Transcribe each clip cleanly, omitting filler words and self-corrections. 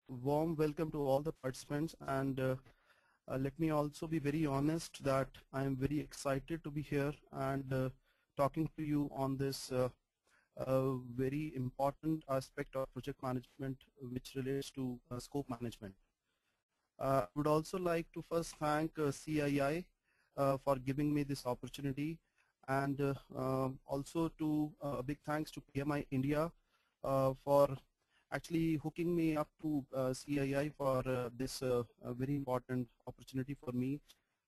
warm welcome to all the participants, and let me also be very honest that I am very excited to be here and talking to you on this very important aspect of project management which relates to scope management. I would also like to first thank CII for giving me this opportunity, and also to a big thanks to PMI India for actually hooking me up to CII for this very important opportunity for me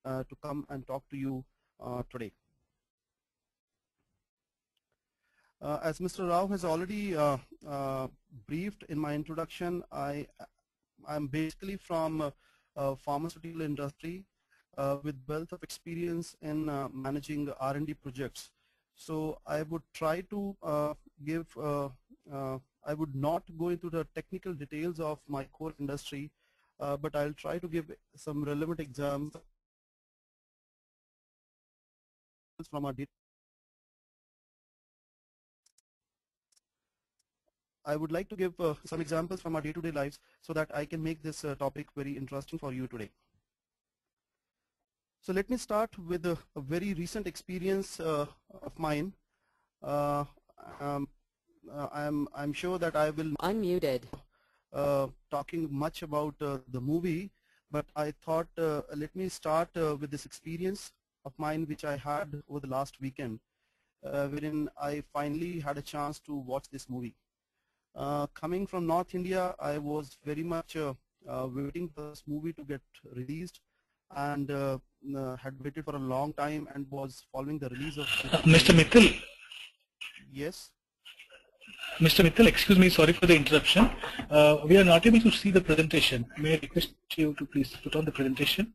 to come and talk to you today. As Mr. Rao has already briefed in my introduction, I'm basically from pharmaceutical industry with wealth of experience in managing R&D projects. So I would try to I would not go into the technical details of my core industry, but I'll try to give some relevant examples from our data. I would like to give some examples from our day-to-day lives so that I can make this topic very interesting for you today. So let me start with a very recent experience of mine. I'm sure that I will unmuted talking much about the movie, but I thought let me start with this experience of mine which I had over the last weekend, wherein I finally had a chance to watch this movie. Coming from North India, I was very much waiting for this movie to get released, and had waited for a long time and was following the release of Mr. Mittal. Yes. Mr. Mittal, excuse me, sorry for the interruption. We are not able to see the presentation. May I request you to please put on the presentation?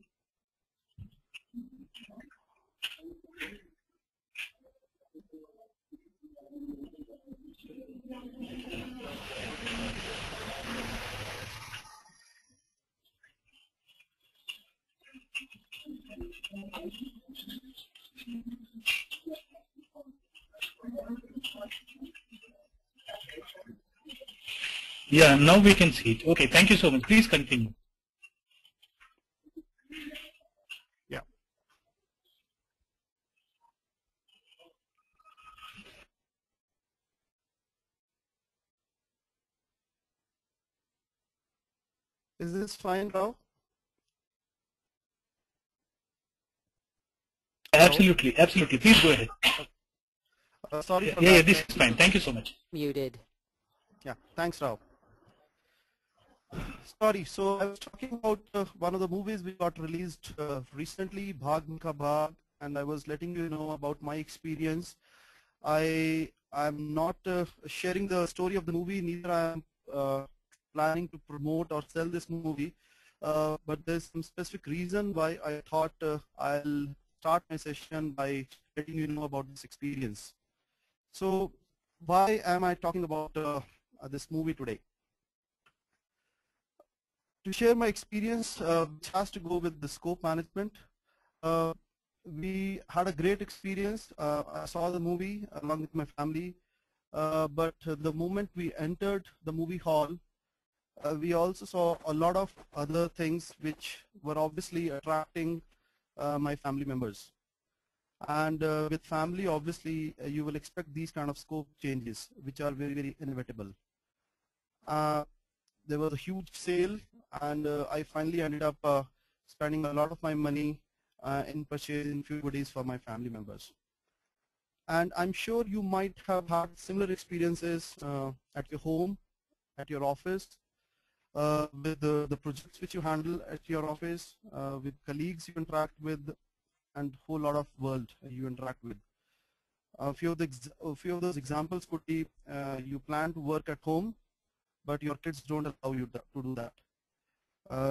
Yeah, now we can see it. Okay, thank you so much. Please continue. Yeah. Is this fine now? Absolutely, absolutely. Please go ahead. Sorry for that. Yeah, this is fine. Thank you so much. Muted. Yeah, thanks, Rao. Sorry, so I was talking about one of the movies we got released recently, Bhag Milkha Bhag, and I was letting you know about my experience. I'm not sharing the story of the movie, neither I am planning to promote or sell this movie, but there's some specific reason why I thought I'll start my session by letting you know about this experience. So why am I talking about this movie today? To share my experience, which has to go with the scope management. We had a great experience. I saw the movie along with my family, but the moment we entered the movie hall, we also saw a lot of other things which were obviously attracting my family members. And with family, obviously, you will expect these kind of scope changes, which are very, very inevitable. There was a huge sale, and I finally ended up spending a lot of my money in purchasing few goodies for my family members. And I'm sure you might have had similar experiences at your home, at your office, with the projects which you handle at your office, with colleagues you interact with, and whole lot of world you interact with. A few of those examples could be you plan to work at home, but your kids don't allow you to do that.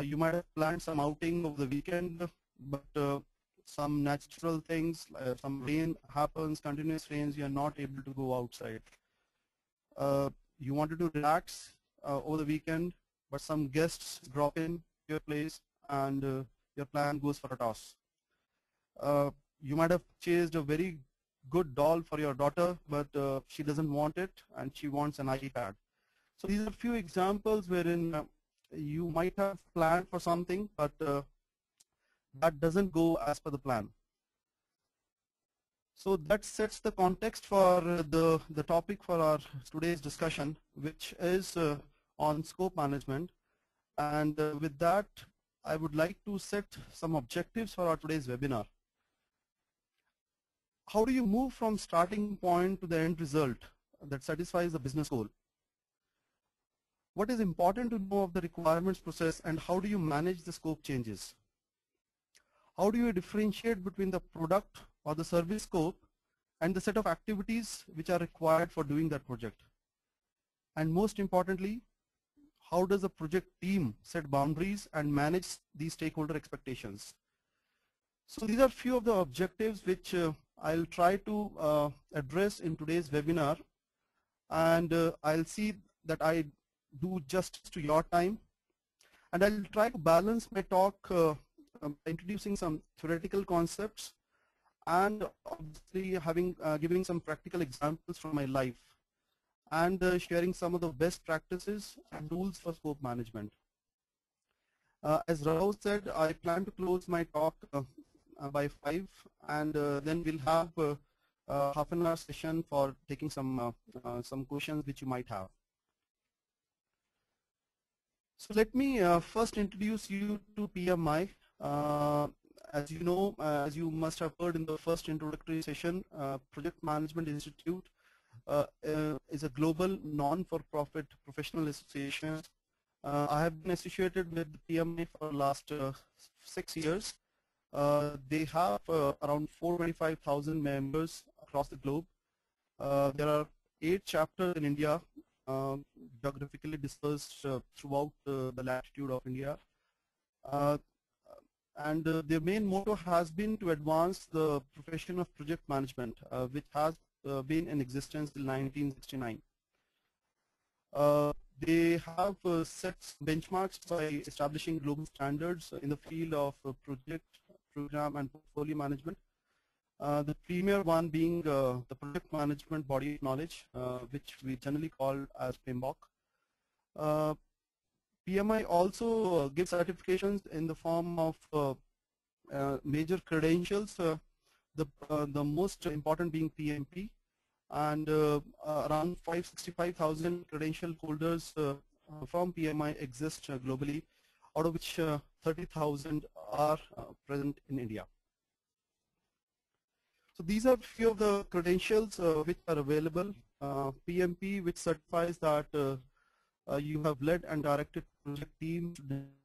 You might have planned some outing over the weekend, but some natural things, some rain happens, continuous rains, you are not able to go outside. You wanted to relax over the weekend, but some guests drop in your place, and your plan goes for a toss. You might have chased a very good doll for your daughter, but she doesn't want it, and she wants an iPad. So these are a few examples wherein you might have planned for something, but that doesn't go as per the plan. So that sets the context for the topic for our today's discussion, which is on scope management. And with that, I would like to set some objectives for our today's webinar. How do you move from starting point to the end result that satisfies the business goal? What is important to know of the requirements process, and how do you manage the scope changes? How do you differentiate between the product or the service scope and the set of activities which are required for doing that project? And most importantly, how does the project team set boundaries and manage these stakeholder expectations? So these are few of the objectives which I'll try to address in today's webinar, and I'll see that I do justice to your time, and I'll try to balance my talk introducing some theoretical concepts and obviously giving some practical examples from my life, and sharing some of the best practices and rules for scope management. As Rao said, I plan to close my talk by 5, and then we'll have half an hour session for taking some questions which you might have. So let me first introduce you to PMI. As you know, as you must have heard in the first introductory session, Project Management Institute is a global non-for-profit professional association. I have been associated with PMI for the last 6 years. They have around 425,000 members across the globe. There are 8 chapters in India, geographically dispersed throughout the latitude of India. And their main motto has been to advance the profession of project management, which has been in existence till 1969. They have set benchmarks by establishing global standards in the field of project, program, and portfolio management. The premier one being the Project Management Body of Knowledge, which we generally call as PMBOK. PMI also gives certifications in the form of major credentials, the most important being PMP, and around 565,000 credential holders from PMI exist globally, out of which 30,000 are present in India. So these are few of the credentials which are available. PMP, which certifies that you have led and directed project teams to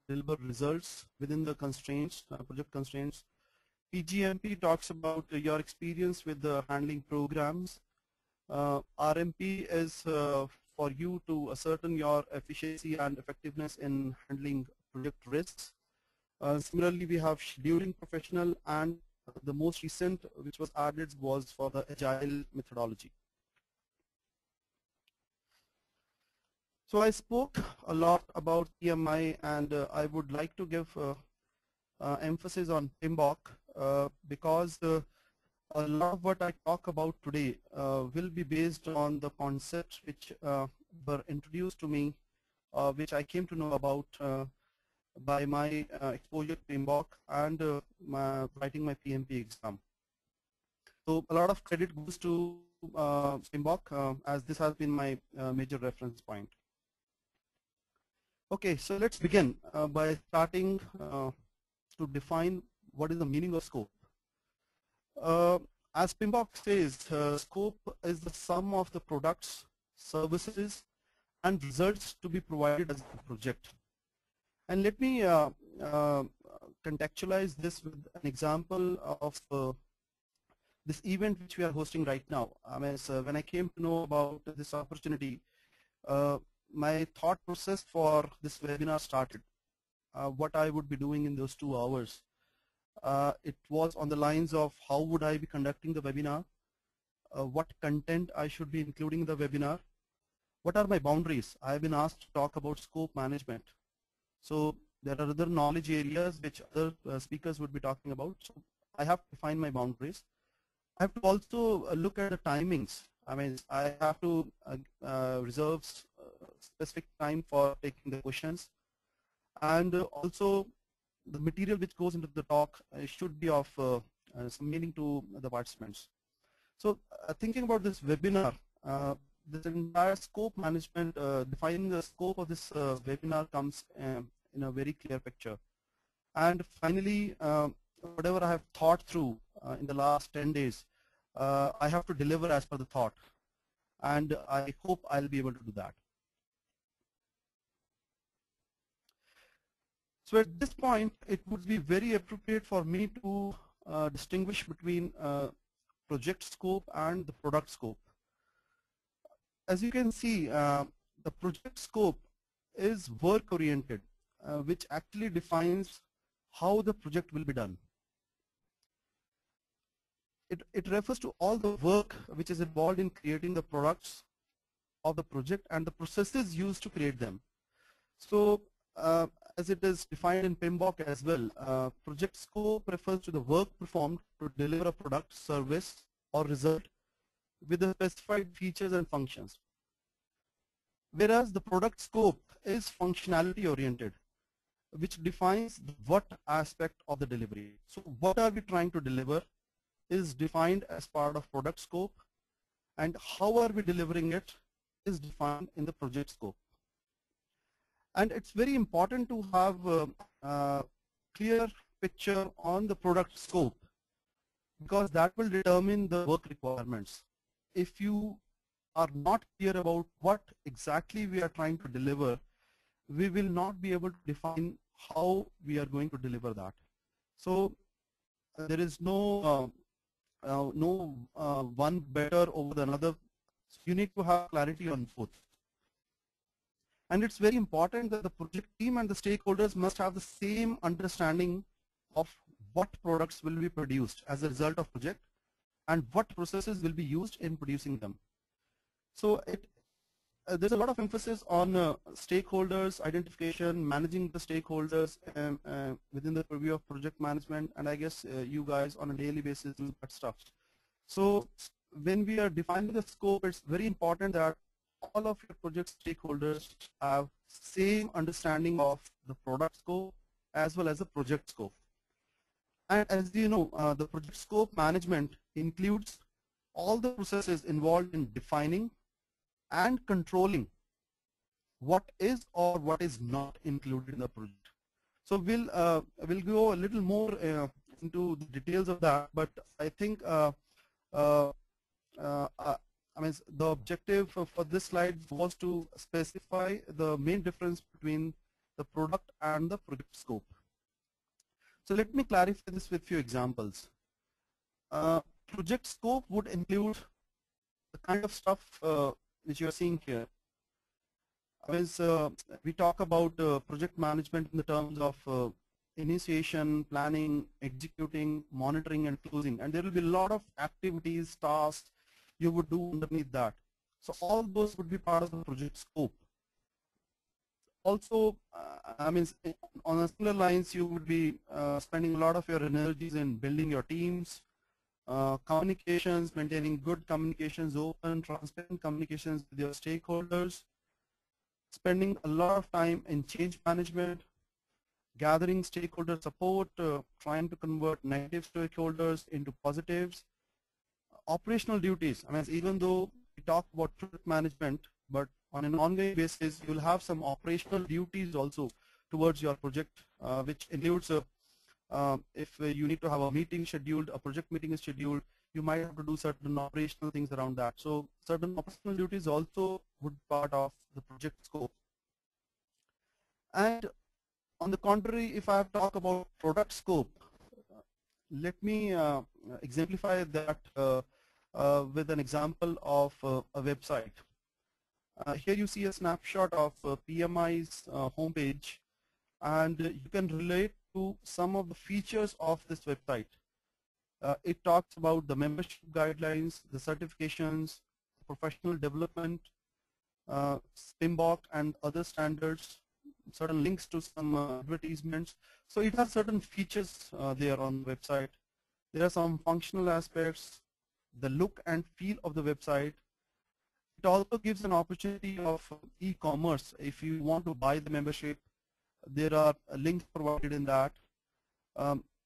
deliver results within the constraints, project constraints. PGMP talks about your experience with the handling programs. RMP is for you to ascertain your efficiency and effectiveness in handling project risks. Similarly, we have scheduling professional, and the most recent which was added was for the agile methodology. So I spoke a lot about PMI, and I would like to give emphasis on PMBOK because a lot of what I talk about today will be based on the concepts which were introduced to me, which I came to know about by my exposure to PMBOK and writing my PMP exam. So a lot of credit goes to PMBOK as this has been my major reference point. Okay, so let's begin by starting to define what is the meaning of scope. As PMBOK says, scope is the sum of the products, services, and results to be provided as a project. And let me contextualize this with an example of this event which we are hosting right now. I mean, when I came to know about this opportunity, my thought process for this webinar started. What I would be doing in those 2 hours. It was on the lines of how would I be conducting the webinar, what content I should be including in the webinar, what are my boundaries. I have been asked to talk about scope management. So there are other knowledge areas which other speakers would be talking about. So I have to define my boundaries. I have to also look at the timings. I mean, I have to reserve specific time for taking the questions. and also the material which goes into the talk should be of some meaning to the participants. So thinking about this webinar, this entire scope management, defining the scope of this webinar comes in a very clear picture. And finally, whatever I have thought through in the last 10 days, I have to deliver as per the thought. And I hope I'll be able to do that. So at this point, it would be very appropriate for me to distinguish between project scope and the product scope. As you can see, the project scope is work-oriented, which actually defines how the project will be done. It refers to all the work which is involved in creating the products of the project and the processes used to create them. So as it is defined in PMBOK as well, project scope refers to the work performed to deliver a product, service, or result with the specified features and functions. Whereas the product scope is functionality oriented, which defines the what aspect of the delivery. So what are we trying to deliver is defined as part of product scope, and how are we delivering it is defined in the project scope. And it's very important to have a clear picture on the product scope, because that will determine the work requirements. If you are not clear about what exactly we are trying to deliver, we will not be able to define how we are going to deliver that. So there is no one better over the another. So you need to have clarity on both. And it's very important that the project team and the stakeholders must have the same understanding of what products will be produced as a result of project and what processes will be used in producing them. So there's a lot of emphasis on stakeholders identification, managing the stakeholders within the purview of project management, and I guess you guys on a daily basis do that stuff. So when we are defining the scope, it's very important that all of your project stakeholders have same understanding of the product scope as well as the project scope. And as you know, the project scope management includes all the processes involved in defining and controlling what is or what is not included in the project. So we'll go a little more into the details of that, but I think I mean, the objective for this slide was to specify the main difference between the product and the project scope. So let me clarify this with few examples. Project scope would include the kind of stuff which you are seeing here. As we talk about project management in the terms of initiation, planning, executing, monitoring, and closing, and there will be a lot of activities, tasks you would do underneath that. So all those would be part of the project scope. Also, I mean, on a similar lines, you would be spending a lot of your energies in building your teams, communications, maintaining good communications, open, transparent communications with your stakeholders, spending a lot of time in change management, gathering stakeholder support, trying to convert negative stakeholders into positives. Operational duties, I mean, even though we talk about project management, but on an ongoing basis, you will have some operational duties also towards your project, which includes if you need to have a meeting scheduled, a project meeting is scheduled, you might have to do certain operational things around that. So certain operational duties also would be part of the project scope. And on the contrary, if I have to talk about product scope, let me exemplify that with an example of a website. Here you see a snapshot of PMI's homepage, and you can relate to some of the features of this website. It talks about the membership guidelines, the certifications, professional development, PMBOK and other standards, certain links to some advertisements. So it has certain features there on the website. There are some functional aspects, the look and feel of the website. It also gives an opportunity of e-commerce if you want to buy the membership. There are links provided in that.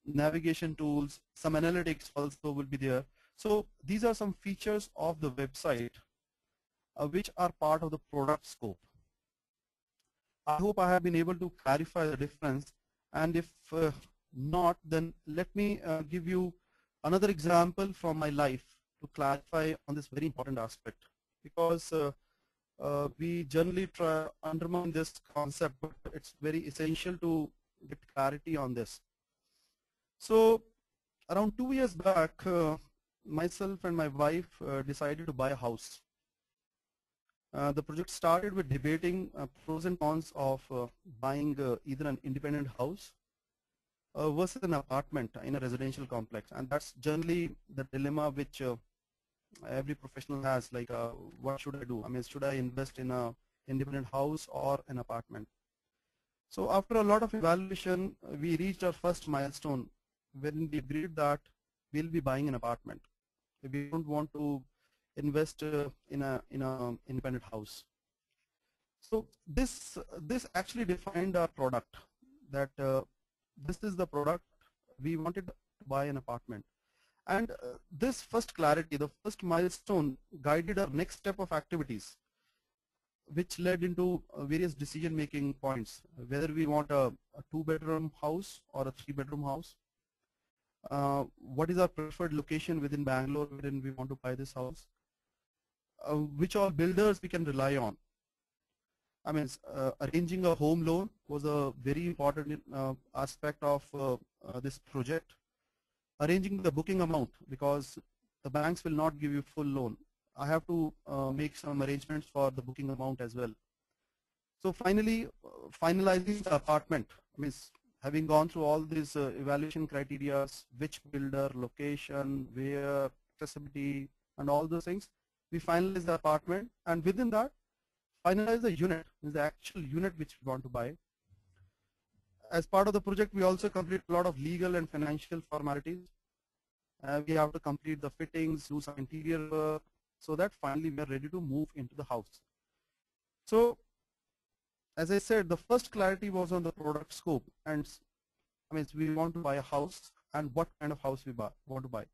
Navigation tools, some analytics also will be there. So these are some features of the website which are part of the product scope. I hope I have been able to clarify the difference, and if not, then let me give you another example from my life to clarify on this very important aspect, because we generally try to undermine this concept, but it's very essential to get clarity on this. So around 2 years back, myself and my wife decided to buy a house. The project started with debating pros and cons of buying either an independent house versus an apartment in a residential complex, and that's generally the dilemma which every professional has, like what should I do? I mean, should I invest in a independent house or an apartment? So after a lot of evaluation, we reached our first milestone wherein we agreed that we'll be buying an apartment. We don't want to invest in a independent house. So this actually defined our product, that this is the product we wanted to buy an apartment. And this first clarity, the first milestone, guided our next step of activities, which led into various decision-making points, whether we want a 2-bedroom house or a 3-bedroom house. What is our preferred location within Bangalore wherein we want to buy this house? Which all builders we can rely on. I mean, arranging a home loan was a very important aspect of this project. Arranging the booking amount, because the banks will not give you full loan. I have to make some arrangements for the booking amount as well. So finally, finalizing the apartment, I mean, having gone through all these evaluation criteria, which builder, location, where, accessibility, and all those things, we finalize the apartment, and within that, finalize the unit, the actual unit which we want to buy. As part of the project, we also complete a lot of legal and financial formalities. We have to complete the fittings, do some interior work, so that finally we are ready to move into the house. So, as I said, the first clarity was on the product scope, and I mean, we want to buy a house, and what kind of house we want to buy.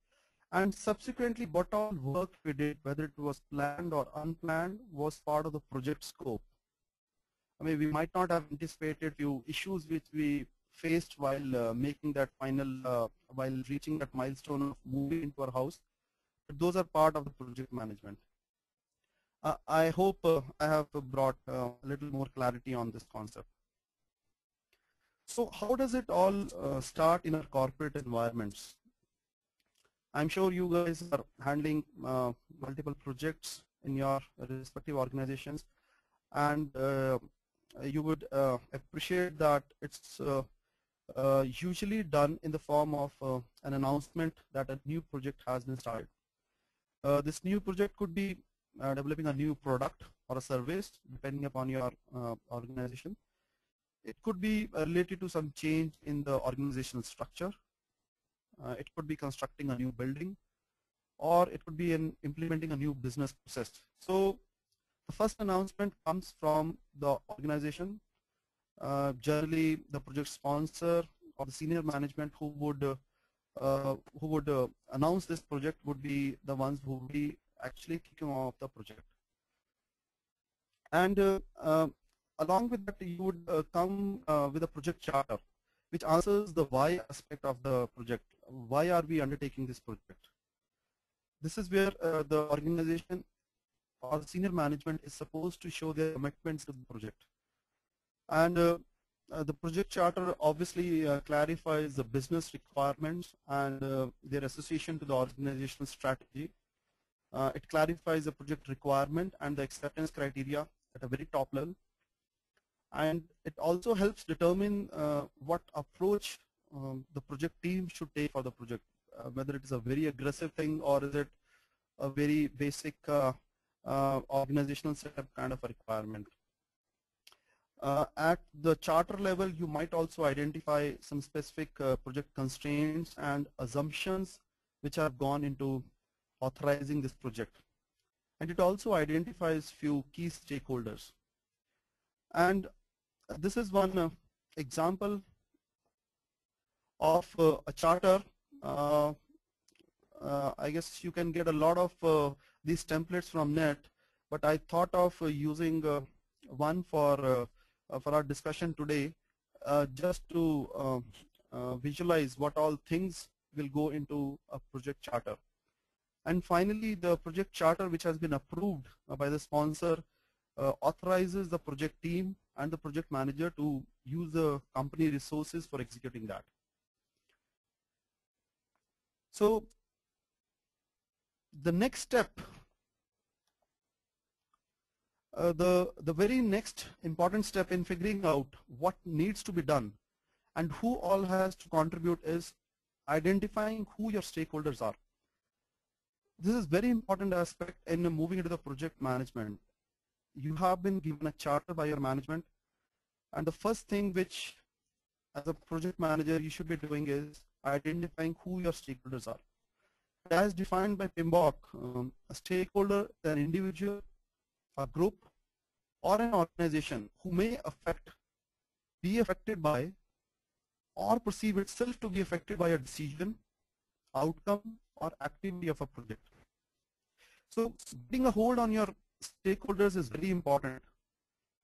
And subsequently, what all work we did, whether it was planned or unplanned, was part of the project scope. I mean, we might not have anticipated few issues which we faced while making that final, while reaching that milestone of moving into our house, but those are part of the project management. I hope I have brought a little more clarity on this concept. So how does it all start in our corporate environments? I'm sure you guys are handling multiple projects in your respective organizations, and you would appreciate that it's usually done in the form of an announcement that a new project has been started. This new project could be developing a new product or a service, depending upon your organization. It could be related to some change in the organizational structure. It could be constructing a new building, or it could be implementing a new business process. So the first announcement comes from the organization. Generally, the project sponsor or the senior management who would announce this project would be the ones who would be actually kicking off the project. And along with that, you would come with a project charter, which answers the why aspect of the project. Why are we undertaking this project? This is where the organization or the senior management is supposed to show their commitments to the project. And the project charter obviously clarifies the business requirements and their association to the organizational strategy. It clarifies the project requirement and the acceptance criteria at a very top level. And it also helps determine what approach the project team should take for the project, whether it is a very aggressive thing or is it a very basic organizational setup kind of a requirement. At the charter level, you might also identify some specific project constraints and assumptions which have gone into authorizing this project. And it also identifies few key stakeholders. And this is one example of a charter. I guess you can get a lot of these templates from net, but I thought of using one for our discussion today, just to visualize what all things will go into a project charter. And finally, the project charter, which has been approved by the sponsor, authorizes the project team and the project manager to use the company resources for executing that. So the next step, the very next important step in figuring out what needs to be done and who all has to contribute is identifying who your stakeholders are. This is very important aspect in moving into the project management. You have been given a charter by your management, and the first thing which as a project manager you should be doing is identifying who your stakeholders are. As defined by PMBOK, a stakeholder is an individual, a group, or an organization who may be affected by or perceive itself to be affected by a decision, outcome, or activity of a project. So getting a hold on your stakeholders is very important,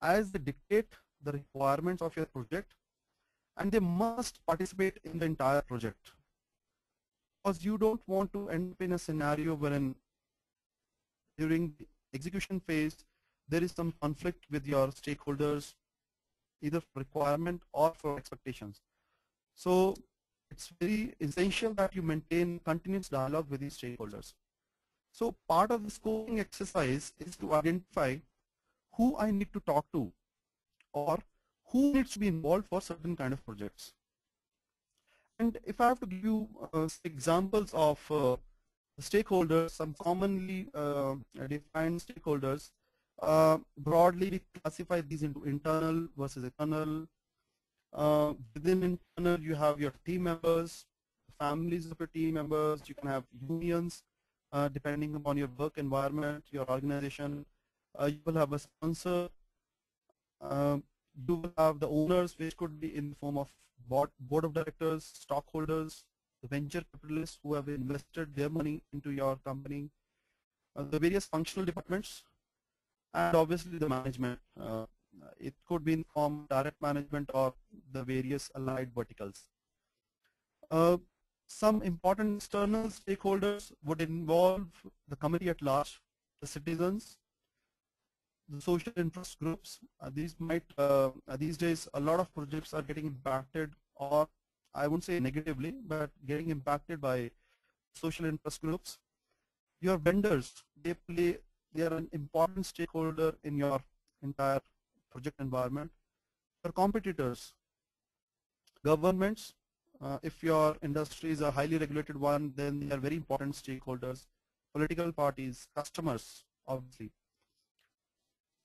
as they dictate the requirements of your project and they must participate in the entire project. Because you don't want to end up in a scenario wherein during the execution phase there is some conflict with your stakeholders, either for requirement or for expectations. So it's very essential that you maintain continuous dialogue with these stakeholders. So part of the scoping exercise is to identify who I need to talk to or who needs to be involved for certain kind of projects. And if I have to give you examples of stakeholders, some commonly defined stakeholders, broadly we classify these into internal versus external. Within internal you have your team members, families of your team members, you can have unions depending upon your work environment, your organization. You will have a sponsor, you will have the owners, which could be in the form of board of directors, stockholders, the venture capitalists who have invested their money into your company, the various functional departments, and obviously the management. It could be in form of direct management or the various allied verticals. Some important external stakeholders would involve the committee at large, the citizens, the social interest groups. These days a lot of projects are getting impacted, or I won't say negatively, but getting impacted by social interest groups. Your vendors, they are an important stakeholder in your entire project environment. Your competitors, governments, if your industry is a highly regulated one, then they are very important stakeholders. Political parties, customers, obviously.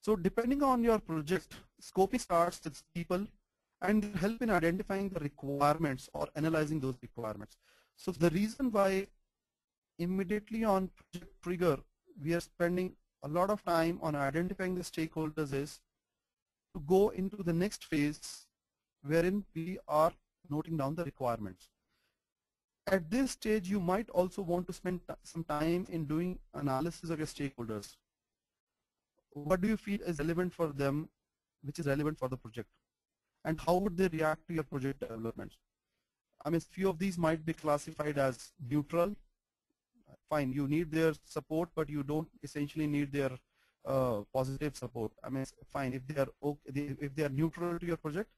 So depending on your project, scoping starts with people and help in identifying the requirements or analyzing those requirements. So the reason why immediately on project trigger we are spending a lot of time on identifying the stakeholders is to go into the next phase wherein we are noting down the requirements. At this stage you might also want to spend some time in doing analysis of your stakeholders. What do you feel is relevant for them, which is relevant for the project, and how would they react to your project developments? I mean, few of these might be classified as neutral. Fine, you need their support, but you don't essentially need their positive support. I mean, fine, if they are okay, if they are neutral to your project,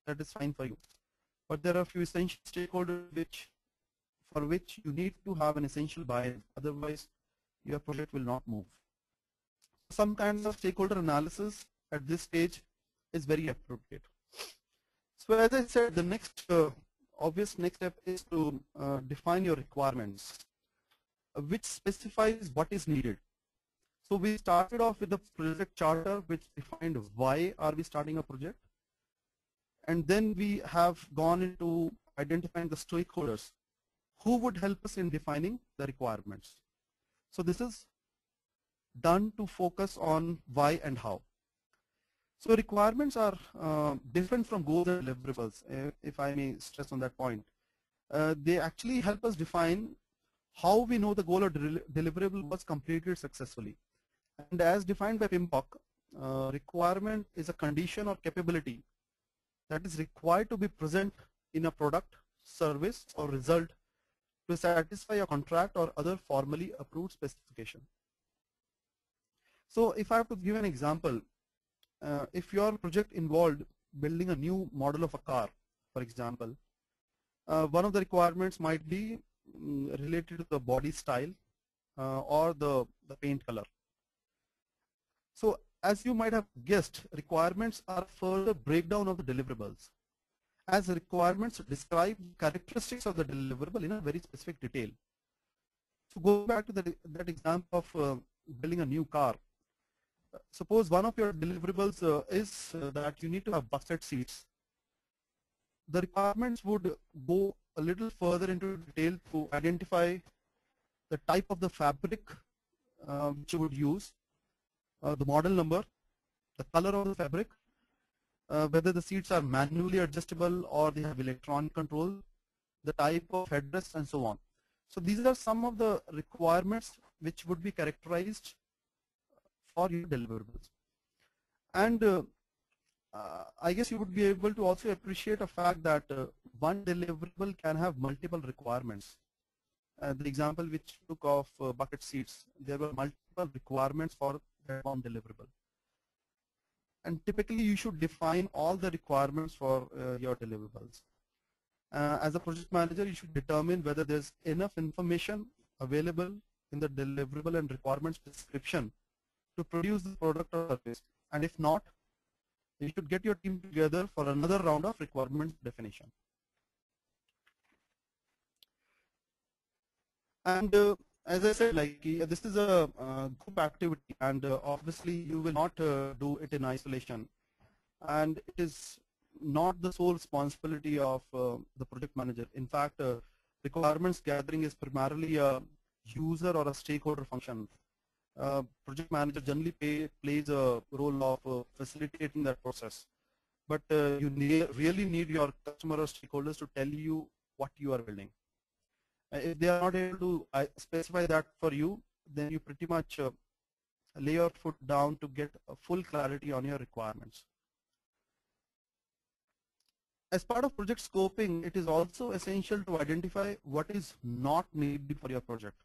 that is fine for you. But there are a few essential stakeholders for which you need to have an essential buy-in, otherwise your project will not move. Some kinds of stakeholder analysis at this stage is very appropriate. So as I said, the next obvious next step is to define your requirements, which specifies what is needed. So we started off with the project charter, which defined why are we starting a project, and then we have gone into identifying the stakeholders who would help us in defining the requirements. So this is done to focus on why and how. So requirements are different from goals and deliverables, if I may stress on that point. They actually help us define how we know the goal or deliverable was completed successfully. And as defined by PMBOK, requirement is a condition or capability that is required to be present in a product, service, or result to satisfy a contract or other formally approved specification. So if I have to give an example, if your project involved building a new model of a car, for example, one of the requirements might be related to the body style or the paint color. So as you might have guessed, requirements are further breakdown of the deliverables, as requirements describe characteristics of the deliverable in a very specific detail. So going back to that example of building a new car, suppose one of your deliverables is that you need to have bucket seats. The requirements would go a little further into detail to identify the type of the fabric which you would use, the model number, the color of the fabric, whether the seats are manually adjustable or they have electronic control, the type of headrest, and so on. So these are some of the requirements which would be characterized for your deliverables. And I guess you would be able to also appreciate a fact that one deliverable can have multiple requirements. The example which took of bucket seats, there were multiple requirements for that one deliverable. And typically you should define all the requirements for your deliverables. As a project manager, you should determine whether there's enough information available in the deliverable and requirements description to produce the product or service. And if not, you should get your team together for another round of requirements definition. And as I said, like this is a group activity, and obviously you will not do it in isolation. And it is not the sole responsibility of the project manager. In fact, requirements gathering is primarily a user or a stakeholder function. Project manager generally plays a role of facilitating that process. But you really need your customer or stakeholders to tell you what you are building. If they are not able to specify that for you, then you pretty much lay your foot down to get a full clarity on your requirements. As part of project scoping, it is also essential to identify what is not needed for your project.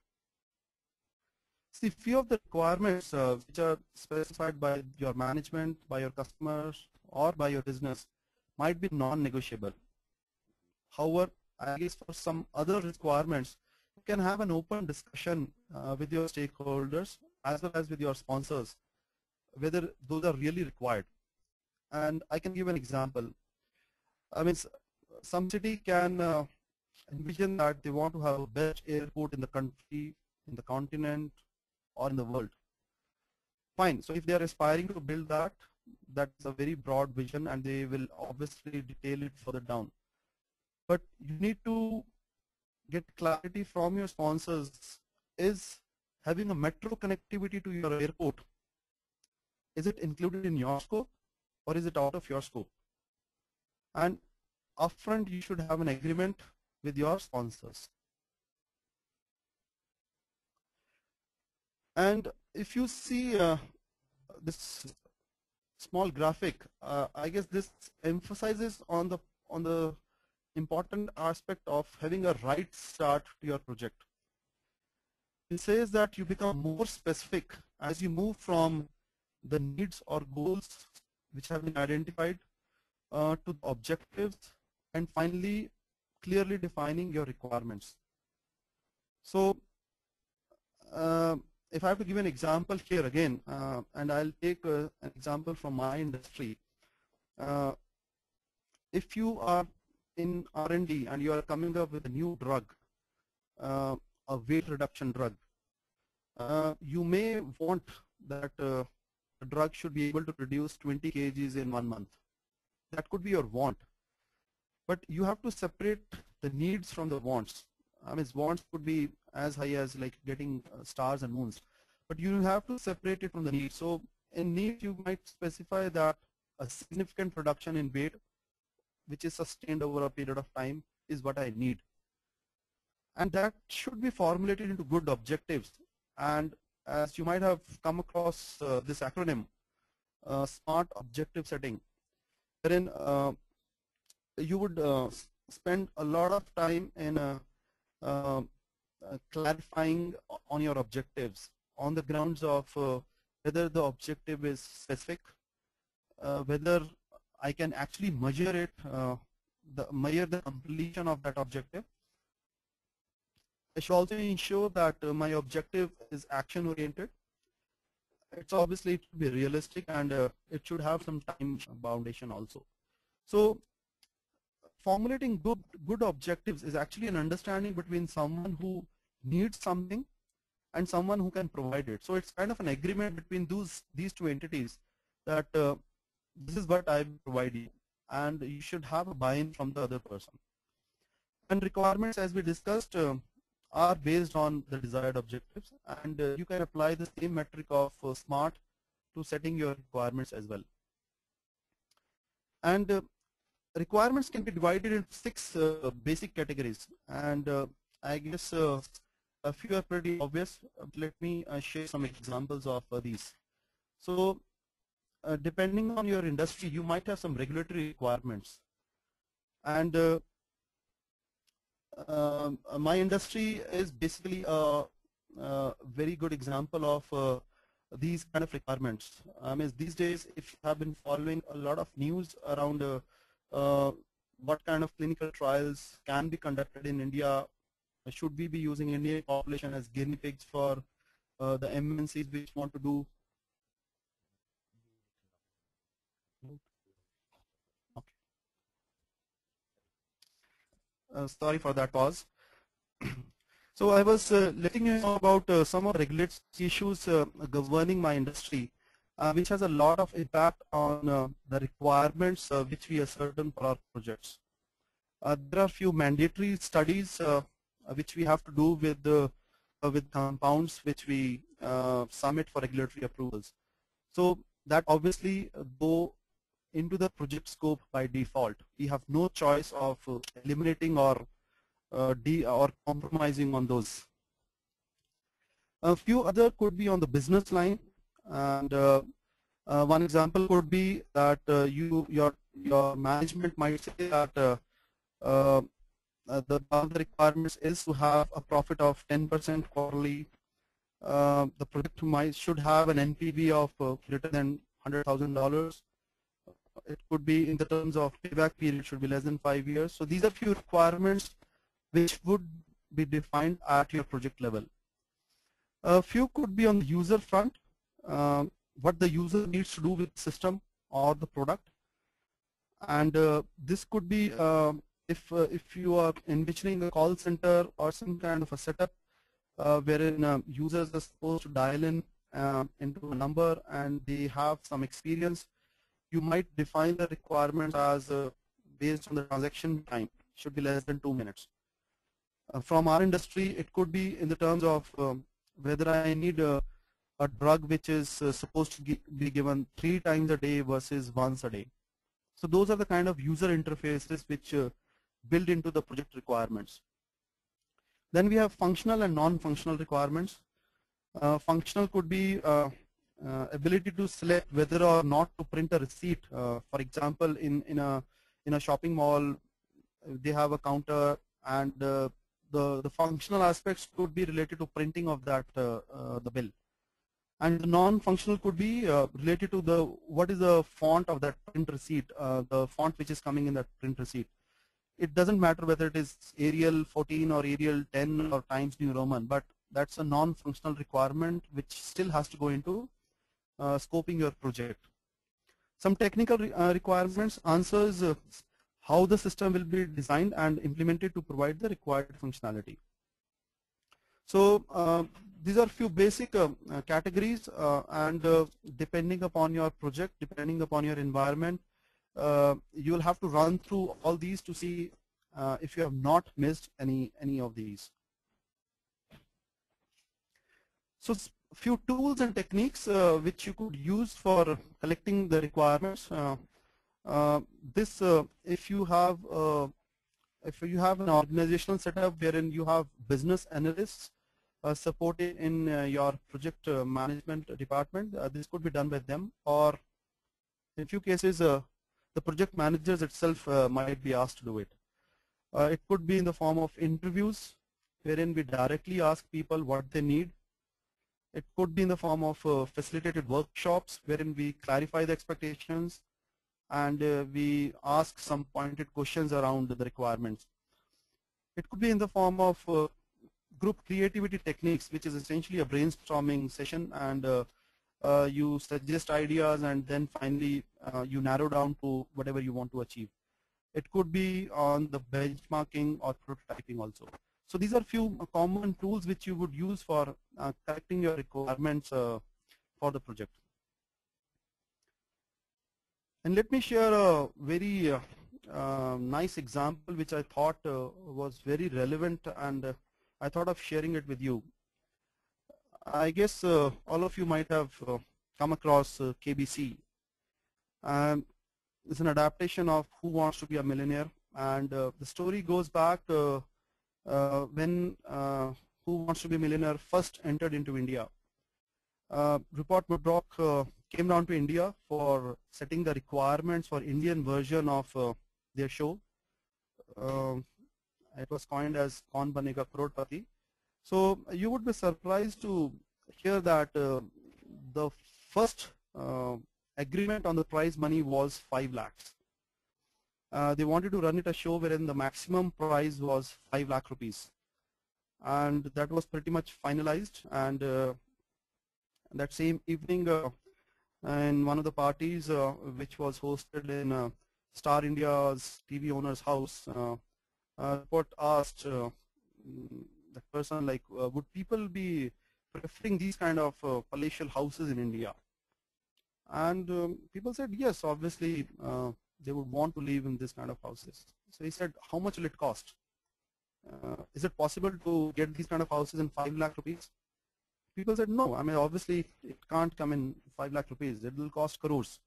See, few of the requirements which are specified by your management, by your customers, or by your business might be non-negotiable. However, I guess for some other requirements, you can have an open discussion with your stakeholders as well as with your sponsors, whether those are really required. And I can give an example. I mean, some city can envision that they want to have a best airport in the country, in the continent, or in the world. Fine. So if they are aspiring to build that, that's a very broad vision, and they will obviously detail it further down. But you need to get clarity from your sponsors. Is having a metro connectivity to your airport, is it included in your scope or is it out of your scope? And upfront you should have an agreement with your sponsors. And if you see this small graphic, I guess this emphasizes on the important aspect of having a right start to your project. It says that you become more specific as you move from the needs or goals which have been identified to the objectives, and finally clearly defining your requirements. So if I have to give an example here again, and I'll take an example from my industry. If you are in R&D and you are coming up with a new drug, a weight reduction drug, you may want that the drug should be able to reduce 20 kgs in 1 month. That could be your want. But you have to separate the needs from the wants. I mean, wants could be as high as like getting stars and moons. But you have to separate it from the needs. So in needs, you might specify that a significant reduction in weight which is sustained over a period of time is what I need. And that should be formulated into good objectives. And as you might have come across this acronym, SMART objective setting, wherein you would spend a lot of time in clarifying on your objectives on the grounds of whether the objective is specific, whether I can actually measure it, measure the completion of that objective. I should also ensure that my objective is action oriented. It's obviously it should be realistic, and it should have some time foundation also. So formulating good objectives is actually an understanding between someone who needs something and someone who can provide it. So it's kind of an agreement between these two entities that this is what I provide you, and you should have a buy-in from the other person. And requirements, as we discussed, are based on the desired objectives, and you can apply the same metric of SMART to setting your requirements as well. And requirements can be divided into 6 basic categories, and I guess a few are pretty obvious. Let me share some examples of these. So depending on your industry, you might have some regulatory requirements, and my industry is basically a very good example of these kind of requirements. I mean, these days, if you have been following a lot of news around what kind of clinical trials can be conducted in India, should we be using Indian population as guinea pigs for the MNCs which want to do? Okay. Sorry for that pause. So I was letting you know about some of the regulatory issues governing my industry, which has a lot of impact on the requirements which we assert for our projects. There are few mandatory studies which we have to do with compounds which we submit for regulatory approvals. So that obviously go into the project scope by default. We have no choice of eliminating or compromising on those. A few other could be on the business line, and one example could be that your management might say that one of the requirements is to have a profit of 10% quarterly. The project should have an NPV of greater than $100,000. It could be in the terms of payback period should be less than 5 years. So these are few requirements which would be defined at your project level. A few could be on the user front, what the user needs to do with the system or the product, and this could be if you are envisioning a call center or some kind of a setup wherein users are supposed to dial in into a number and they have some experience, you might define the requirements as based on the transaction time should be less than 2 minutes. From our industry, it could be in the terms of whether I need a drug which is supposed to be given 3 times a day versus once a day. So those are the kind of user interfaces which build into the project requirements. Then we have functional and non-functional requirements. Functional could be ability to select whether or not to print a receipt. For example, in a shopping mall, they have a counter, and the functional aspects could be related to printing of that the bill, and the non-functional could be related to what is the font of that print receipt, the font which is coming in that print receipt. It doesn't matter whether it is Arial 14 or Arial 10 or Times New Roman, but that's a non-functional requirement which still has to go into scoping your project. Some technical requirements answers how the system will be designed and implemented to provide the required functionality. So these are few basic categories, and depending upon your project, depending upon your environment, you will have to run through all these to see if you have not missed any of these. So few tools and techniques which you could use for collecting the requirements. This if you have an organizational setup wherein you have business analysts supported in your project management department, this could be done by them, or in few cases the project managers itself might be asked to do it. It could be in the form of interviews wherein we directly ask people what they need. It could be in the form of facilitated workshops wherein we clarify the expectations and we ask some pointed questions around the requirements. It could be in the form of group creativity techniques, which is essentially a brainstorming session, and you suggest ideas and then finally you narrow down to whatever you want to achieve. It could be on the benchmarking or prototyping also. So these are few common tools which you would use for collecting your requirements for the project. And let me share a very nice example which I thought was very relevant, and I thought of sharing it with you. I guess all of you might have come across KBC. It's an adaptation of Who Wants to Be a Millionaire, and the story goes back when Who Wants to Be a Millionaire first entered into India. Rupert Murdoch came down to India for setting the requirements for Indian version of their show. It was coined as Kaun Banega Crorepati. So you would be surprised to hear that the first agreement on the prize money was 5 lakhs. They wanted to run it a show wherein the maximum prize was 5 lakh rupees, and that was pretty much finalized. And that same evening, in one of the parties which was hosted in Star India's TV owner's house, Report asked that person, like, would people be preferring these kind of palatial houses in India? And people said yes, obviously they would want to live in this kind of houses. So he said, how much will it cost? Is it possible to get these kind of houses in 5 lakh rupees? People said no, I mean obviously it can't come in 5 lakh rupees, it will cost crores.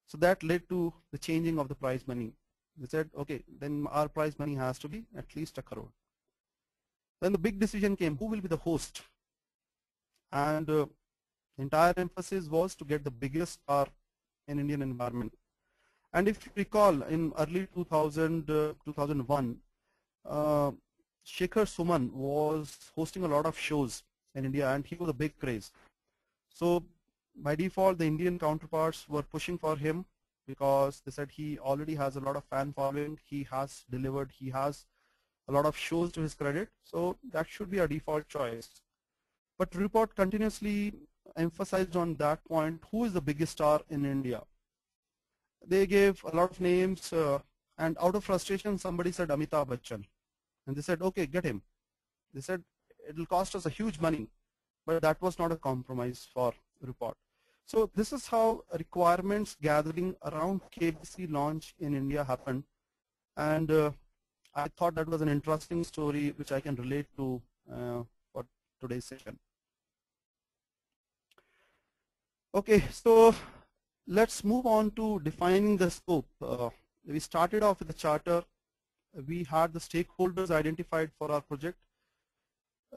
So that led to the changing of the prize money. They said, okay, then our prize money has to be at least 1 crore. Then the big decision came, who will be the host? And entire emphasis was to get the biggest star in Indian environment. And if you recall, in early 2000, 2001, Shekhar Suman was hosting a lot of shows in India, and he was a big craze. So by default, the Indian counterparts were pushing for him because they said he already has a lot of fan following, he has delivered, he has a lot of shows to his credit, so that should be a default choice. But Rupert continuously emphasized on that point, who is the biggest star in India? They gave a lot of names, and out of frustration, somebody said Amitabh Bachchan. And they said, okay, get him. They said, it will cost us a huge money, but that was not a compromise for Rupert. So this is how requirements gathering around KBC launch in India happened. And I thought that was an interesting story which I can relate to for today's session. Okay, so let's move on to defining the scope. We started off with the charter. We had the stakeholders identified for our project.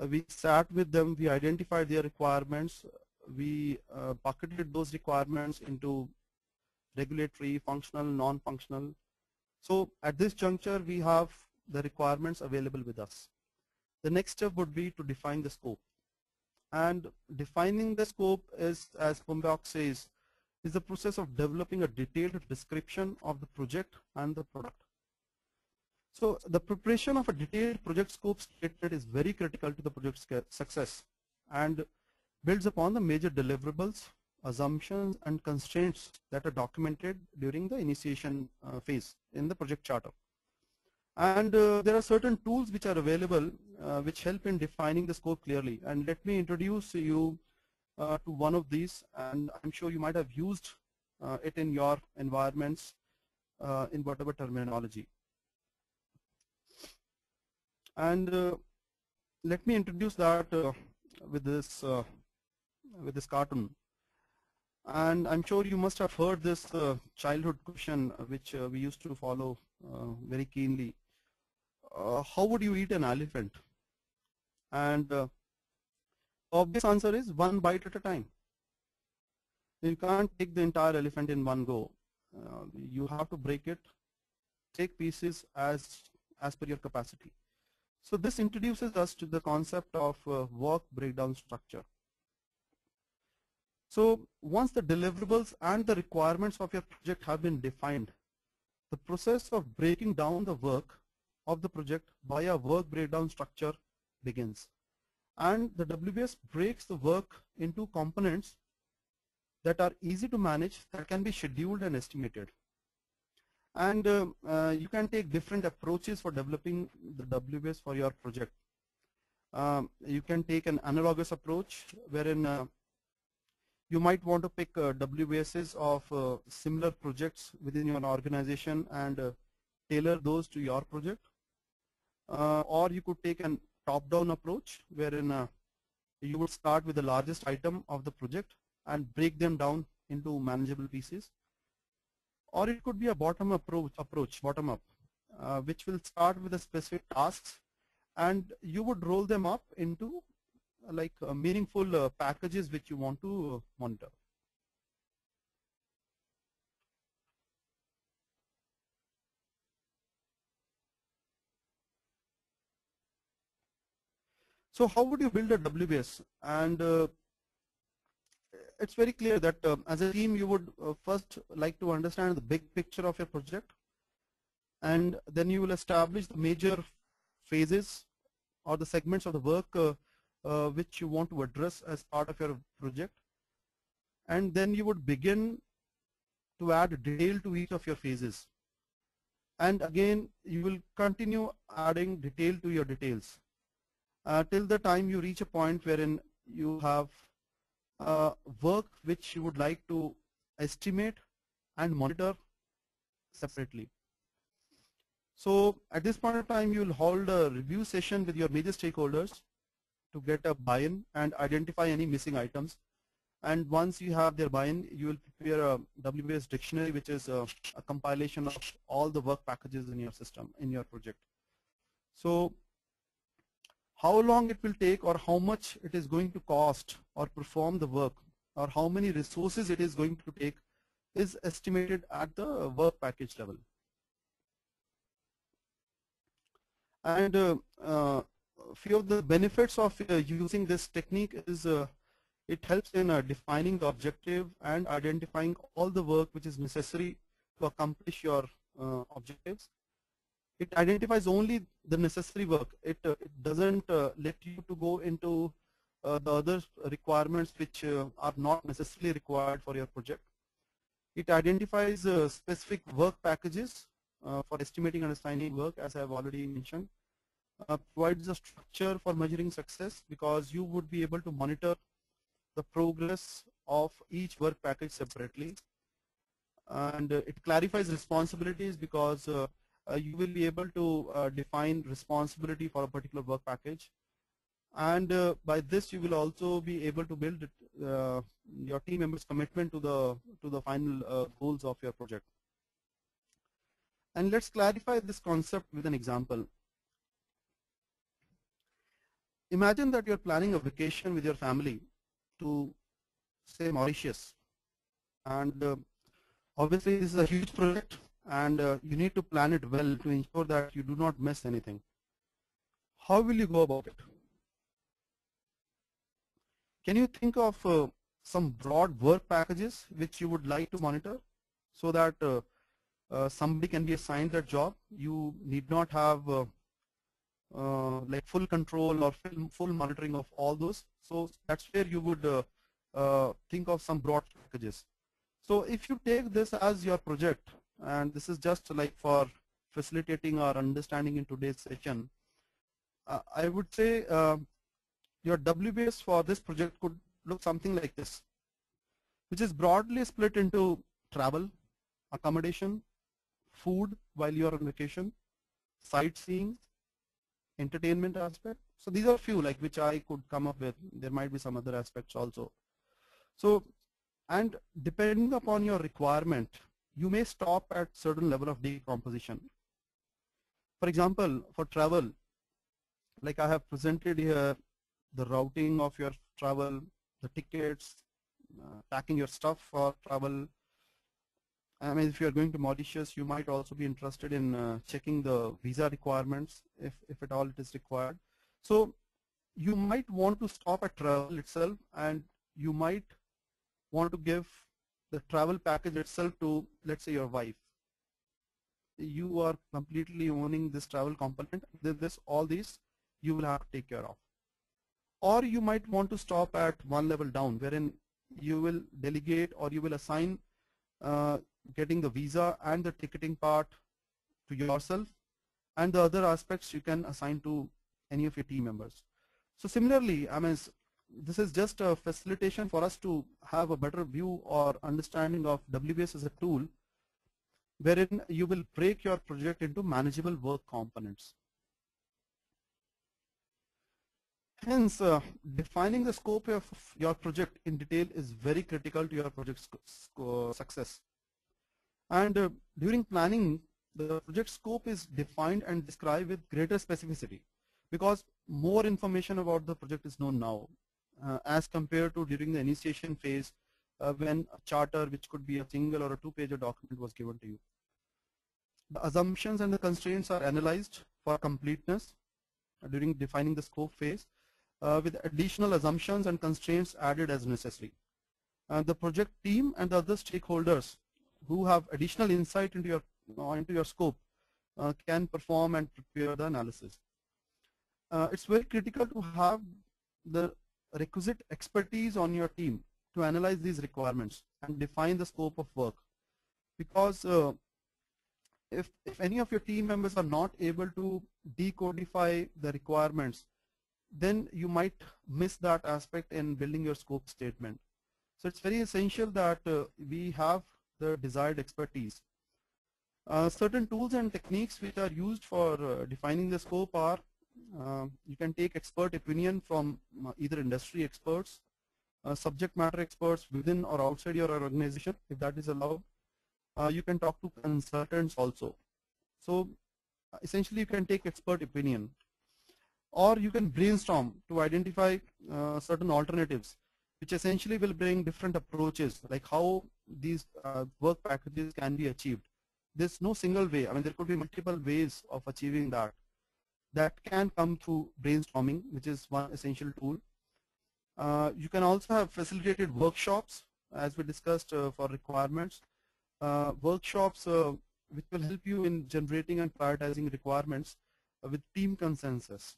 We sat with them, we identified their requirements. We bucketed those requirements into regulatory, functional, non-functional. So at this juncture, we have the requirements available with us. The next step would be to define the scope. And defining the scope is, as Pumbach says, is the process of developing a detailed description of the project and the product. So the preparation of a detailed project scope statement is very critical to the project's success and builds upon the major deliverables, assumptions, and constraints that are documented during the initiation phase in the project charter. And there are certain tools which are available which help in defining the scope clearly. And let me introduce you to one of these, and I'm sure you might have used it in your environments in whatever terminology. And let me introduce that with this cartoon. And I'm sure you must have heard this childhood question which we used to follow very keenly. How would you eat an elephant? And obvious answer is one bite at a time. You can't take the entire elephant in one go. You have to break it, take pieces as per your capacity. So this introduces us to the concept of work breakdown structure. So once the deliverables and the requirements of your project have been defined, the process of breaking down the work of the project via work breakdown structure begins. And the WBS breaks the work into components that are easy to manage, that can be scheduled and estimated. And you can take different approaches for developing the WBS for your project. You can take an analogous approach wherein you might want to pick WBSs of similar projects within your organization and tailor those to your project. Or you could take an top-down approach wherein you would start with the largest item of the project and break them down into manageable pieces. Or it could be a bottom-up approach, which will start with the specific tasks and you would roll them up into like meaningful packages which you want to monitor. So how would you build a WBS? And it's very clear that as a team you would first like to understand the big picture of your project, and then you will establish the major phases or the segments of the work which you want to address as part of your project, and then you would begin to add detail to each of your phases, and again you will continue adding detail to your details till the time you reach a point wherein you have work which you would like to estimate and monitor separately. So at this point of time you will hold a review session with your major stakeholders to get a buy-in and identify any missing items, and once you have their buy-in you will prepare a WBS dictionary, which is a compilation of all the work packages in your system, in your project. So how long it will take or how much it is going to cost or perform the work or how many resources it is going to take is estimated at the work package level. And few of the benefits of using this technique is it helps in defining the objective and identifying all the work which is necessary to accomplish your objectives. It identifies only the necessary work. It doesn't let you to go into the other requirements which are not necessarily required for your project. It identifies specific work packages for estimating and assigning work, as I have already mentioned. Provides a structure for measuring success because you would be able to monitor the progress of each work package separately. And it clarifies responsibilities because you will be able to define responsibility for a particular work package, and by this you will also be able to build your team members' commitment to the final goals of your project. And let's clarify this concept with an example. Imagine that you're planning a vacation with your family to, say, Mauritius, and obviously this is a huge project and you need to plan it well to ensure that you do not miss anything. How will you go about it? Can you think of some broad work packages which you would like to monitor so that somebody can be assigned that job? You need not have like full control or full monitoring of all those. So that's where you would think of some broad packages. So if you take this as your project, and this is just like for facilitating our understanding in today's session, I would say your WBS for this project could look something like this, which is broadly split into travel, accommodation, food while you are on vacation, sightseeing, entertainment aspect. So these are few like which I could come up with. There might be some other aspects also. So And depending upon your requirement, you may stop at certain level of decomposition. For example, for travel, like I have presented here, the routing of your travel, the tickets, packing your stuff for travel. I mean, if you are going to Mauritius, you might also be interested in checking the visa requirements if at all it is required. So you might want to stop at travel itself, and you might want to give the travel package itself to, let's say, your wife. You are completely owning this travel component. All these you will have to take care of. Or you might want to stop at one level down, wherein you will delegate or you will assign getting the visa and the ticketing part to yourself, and the other aspects you can assign to any of your team members. So similarly, I mean, this is just a facilitation for us to have a better view or understanding of WBS as a tool, wherein you will break your project into manageable work components. Hence, defining the scope of your project in detail is very critical to your project's success. And during planning, the project scope is defined and described with greater specificity, because more information about the project is known now as compared to during the initiation phase when a charter, which could be a single or a two-page document, was given to you. The assumptions and the constraints are analyzed for completeness during defining the scope phase, with additional assumptions and constraints added as necessary. The project team and the other stakeholders who have additional insight into your scope can perform and prepare the analysis. It's very critical to have the requisite expertise on your team to analyze these requirements and define the scope of work, because if any of your team members are not able to decodify the requirements, then you might miss that aspect in building your scope statement. So it's very essential that we have the desired expertise. Certain tools and techniques which are used for defining the scope are, you can take expert opinion from either industry experts, subject matter experts within or outside your organization, if that is allowed. You can talk to consultants also. So essentially you can take expert opinion, or you can brainstorm to identify certain alternatives, which essentially will bring different approaches, like how these work packages can be achieved. There's no single way. I mean, there could be multiple ways of achieving that. That can come through brainstorming, which is one essential tool. You can also have facilitated workshops, as we discussed for requirements. Workshops which will help you in generating and prioritizing requirements with team consensus.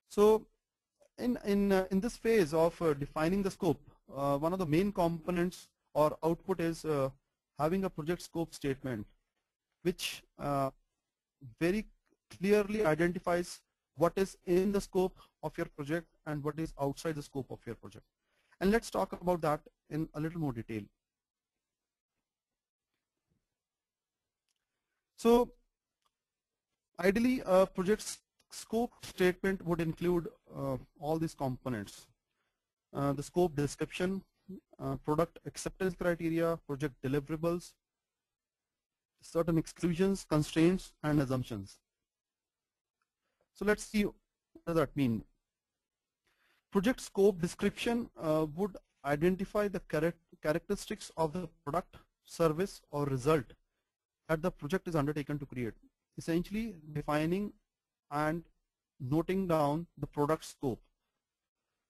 So in this phase of defining the scope, one of the main components or output is having a project scope statement, which very clearly identifies what is in the scope of your project and what is outside the scope of your project. And let's talk about that in a little more detail. So ideally, a project scope statement would include all these components: the scope description, product acceptance criteria, project deliverables, certain exclusions, constraints, and assumptions. So let's see, what does that mean? Project scope description would identify the characteristics of the product, service, or result that the project is undertaken to create, essentially defining and noting down the product scope.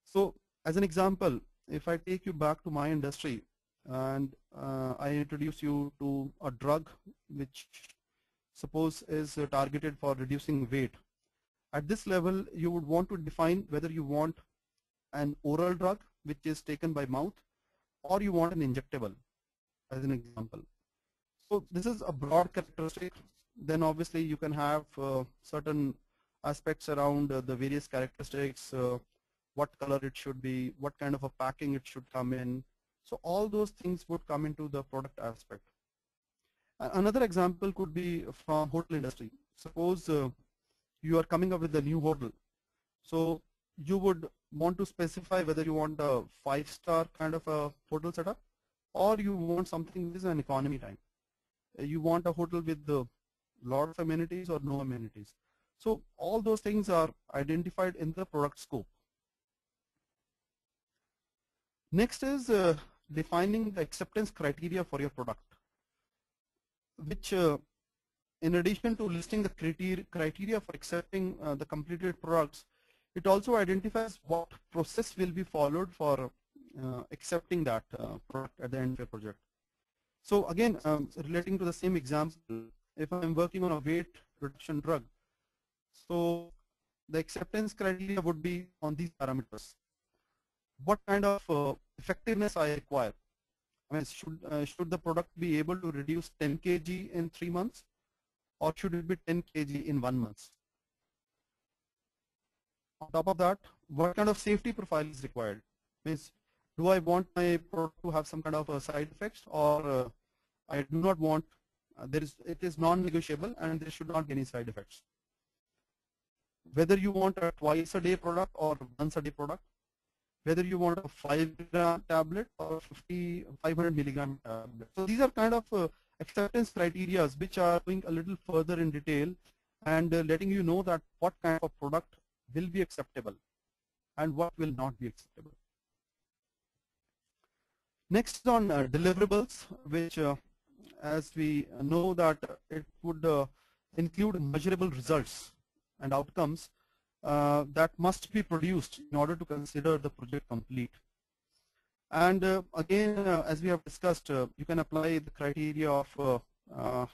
So as an example, if I take you back to my industry and I introduce you to a drug which suppose is targeted for reducing weight, at this level you would want to define whether you want an oral drug which is taken by mouth, or you want an injectable, as an example. So this is a broad characteristic. Then obviously you can have certain aspects around the various characteristics, what color it should be, what kind of a packing it should come in. So all those things would come into the product aspect. Another example could be from hotel industry. Suppose you are coming up with a new hotel. So you would want to specify whether you want a 5-star kind of a hotel setup, or you want something which is an economy time. You want a hotel with a lot of amenities or no amenities. So all those things are identified in the product scope. Next is defining the acceptance criteria for your product, which in addition to listing the criteria for accepting the completed products, it also identifies what process will be followed for accepting that product at the end of your project. So again, relating to the same example, if I'm working on a weight reduction drug, so the acceptance criteria would be on these parameters. What kind of effectiveness I require? I mean, should the product be able to reduce 10 kg in 3 months, or should it be 10 kg in 1 month? On top of that, what kind of safety profile is required? Means, do I want my product to have some kind of side effects, or I do not want? It is non-negotiable, and there should not be any side effects. Whether you want a twice-a-day product or once-a-day product, whether you want a 5-gram tablet or 500 milligram tablet. So these are kind of acceptance criteria which are going a little further in detail and letting you know that what kind of product will be acceptable and what will not be acceptable. Next is on deliverables, which as we know that it would include measurable results and outcomes that must be produced in order to consider the project complete. And again, as we have discussed, you can apply the criteria of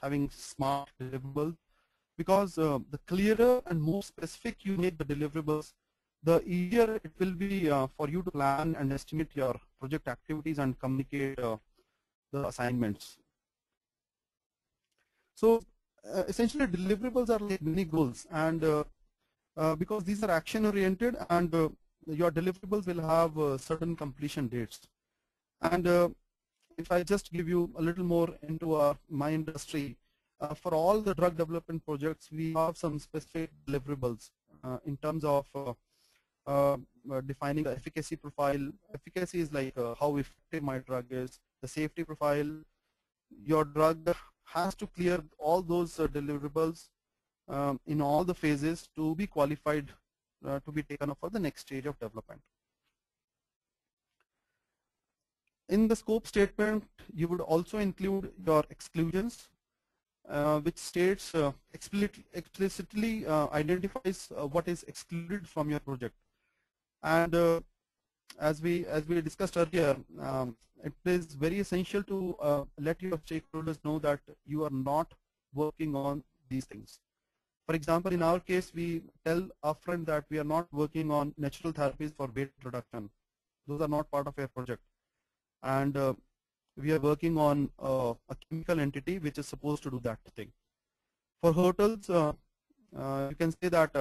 having smart deliverables, because the clearer and more specific you make the deliverables, the easier it will be for you to plan and estimate your project activities and communicate the assignments. So essentially deliverables are like mini goals, and because these are action oriented, and your deliverables will have certain completion dates. And if I just give you a little more into my industry, for all the drug development projects, we have some specific deliverables in terms of defining the efficacy profile. Efficacy is like how effective my drug is. The safety profile, your drug has to clear all those deliverables in all the phases to be qualified to be taken up for the next stage of development. In the scope statement, you would also include your exclusions, which states explicitly identifies what is excluded from your project. And as we discussed earlier, it is very essential to let your stakeholders know that you are not working on these things. For example, in our case, we tell upfront that we are not working on natural therapies for weight reduction. Those are not part of our project. And we are working on a chemical entity which is supposed to do that thing. For hotels, you can say that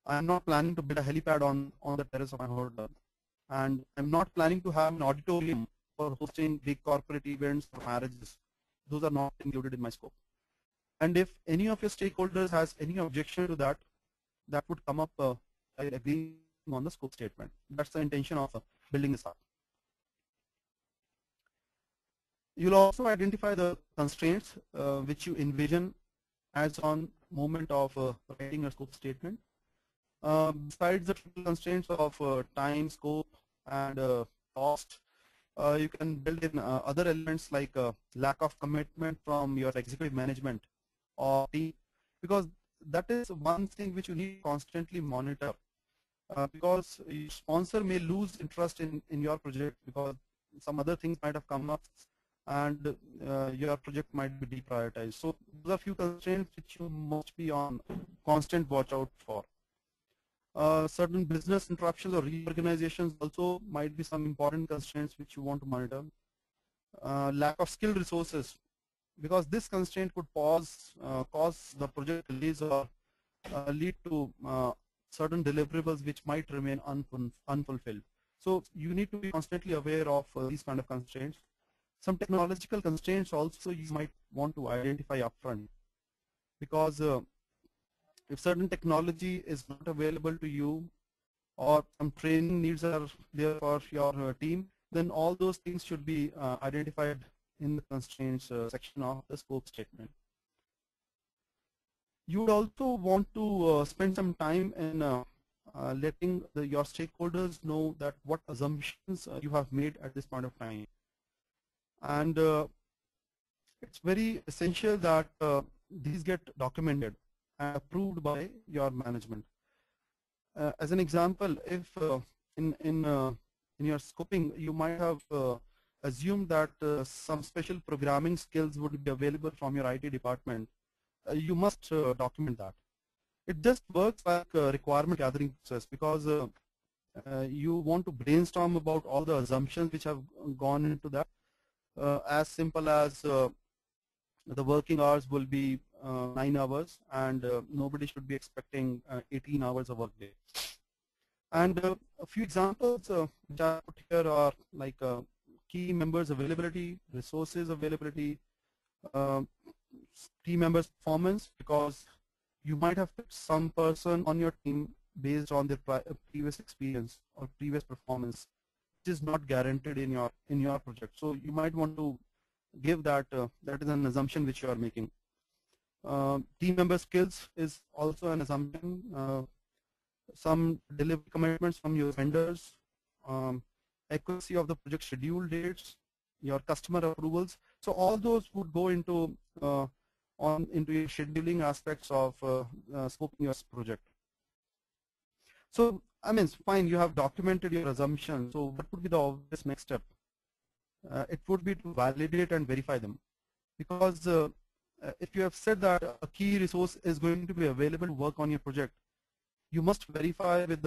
I am not planning to build a helipad on the terrace of my hotel, and I'm not planning to have an auditorium for hosting big corporate events or marriages. Those are not included in my scope. And if any of your stakeholders has any objection to that, that would come up by agreeing on the scope statement. That's the intention of building this up. You'll also identify the constraints which you envision as on moment of writing a scope statement. Besides the constraints of time, scope, and cost, you can build in other elements like lack of commitment from your executive management or team, because that is one thing which you need to constantly monitor, because your sponsor may lose interest in your project because some other things might have come up and your project might be deprioritized. So those are few constraints which you must be on constant watch out for. Certain business interruptions or reorganizations also might be some important constraints which you want to monitor. Lack of skilled resources, because this constraint could cause the project delays or lead to certain deliverables which might remain unfulfilled. So you need to be constantly aware of these kind of constraints. Some technological constraints also you might want to identify upfront, because if certain technology is not available to you, or some training needs are there for your team, then all those things should be identified in the constraints section of the scope statement. You would also want to spend some time in letting your stakeholders know that what assumptions you have made at this point of time. And it's very essential that these get documented and approved by your management. As an example, if in your scoping you might have assumed that some special programming skills would be available from your IT department, you must document that. It just works like a requirement gathering process, because you want to brainstorm about all the assumptions which have gone into that. As simple as the working hours will be 9 hours, and nobody should be expecting 18 hours of workday. And a few examples which I put here are like key members availability, resources availability, team members performance, because you might have picked some person on your team based on their previous experience or previous performance, which is not guaranteed in your project. So you might want to give that that is an assumption which you are making. Team member skills is also an assumption. Some delivery commitments from your vendors, accuracy of the project schedule dates, your customer approvals. So all those would go into into your scheduling aspects of scoping your project. So I mean, fine, you have documented your assumptions. So what would be the obvious next step? It would be to validate and verify them, because if you have said that a key resource is going to be available to work on your project, you must verify with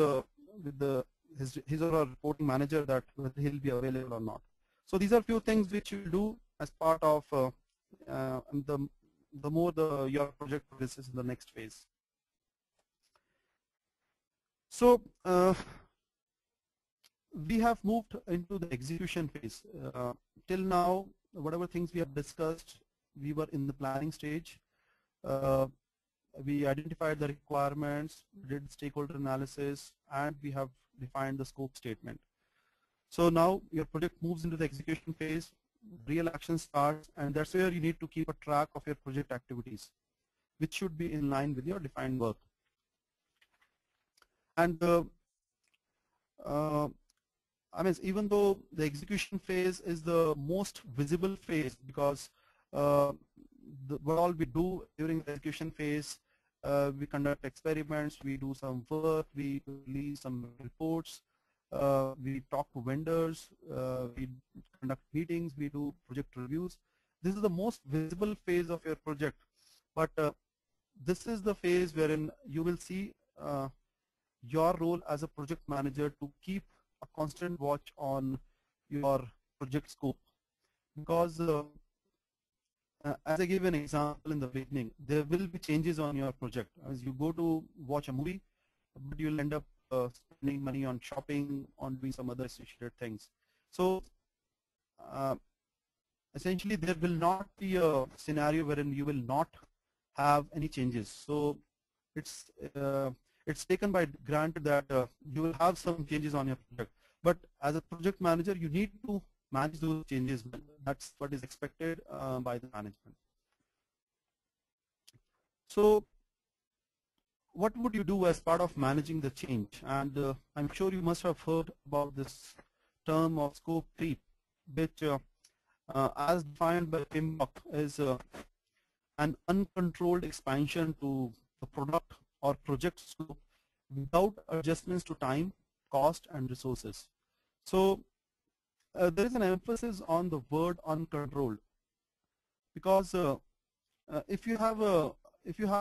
his or her reporting manager that whether he'll be available or not. So these are few things which you do as part of the more your project progresses in the next phase. So we have moved into the execution phase. Till now, whatever things we have discussed, we were in the planning stage. We identified the requirements, did stakeholder analysis, and we have defined the scope statement. So now your project moves into the execution phase, real action starts, and that's where you need to keep a track of your project activities, which should be in line with your defined work. And I mean, even though the execution phase is the most visible phase, because what all we do during the execution phase, we conduct experiments, we do some work, we release some reports, we talk to vendors, we conduct meetings, we do project reviews. This is the most visible phase of your project, but this is the phase wherein you will see your role as a project manager to keep a constant watch on your project scope, because as I gave an example in the beginning, there will be changes on your project. As you go to watch a movie, but you'll end up spending money on shopping, on doing some other associated things. So essentially there will not be a scenario wherein you will not have any changes. So it's taken by granted that you will have some changes on your project, but as a project manager you need to manage those changes. That's what is expected by the management. So what would you do as part of managing the change? And I'm sure you must have heard about this term of scope creep, which as defined by PMBOK is an uncontrolled expansion to the product or project scope without adjustments to time, cost, and resources. So there is an emphasis on the word uncontrolled, because if you have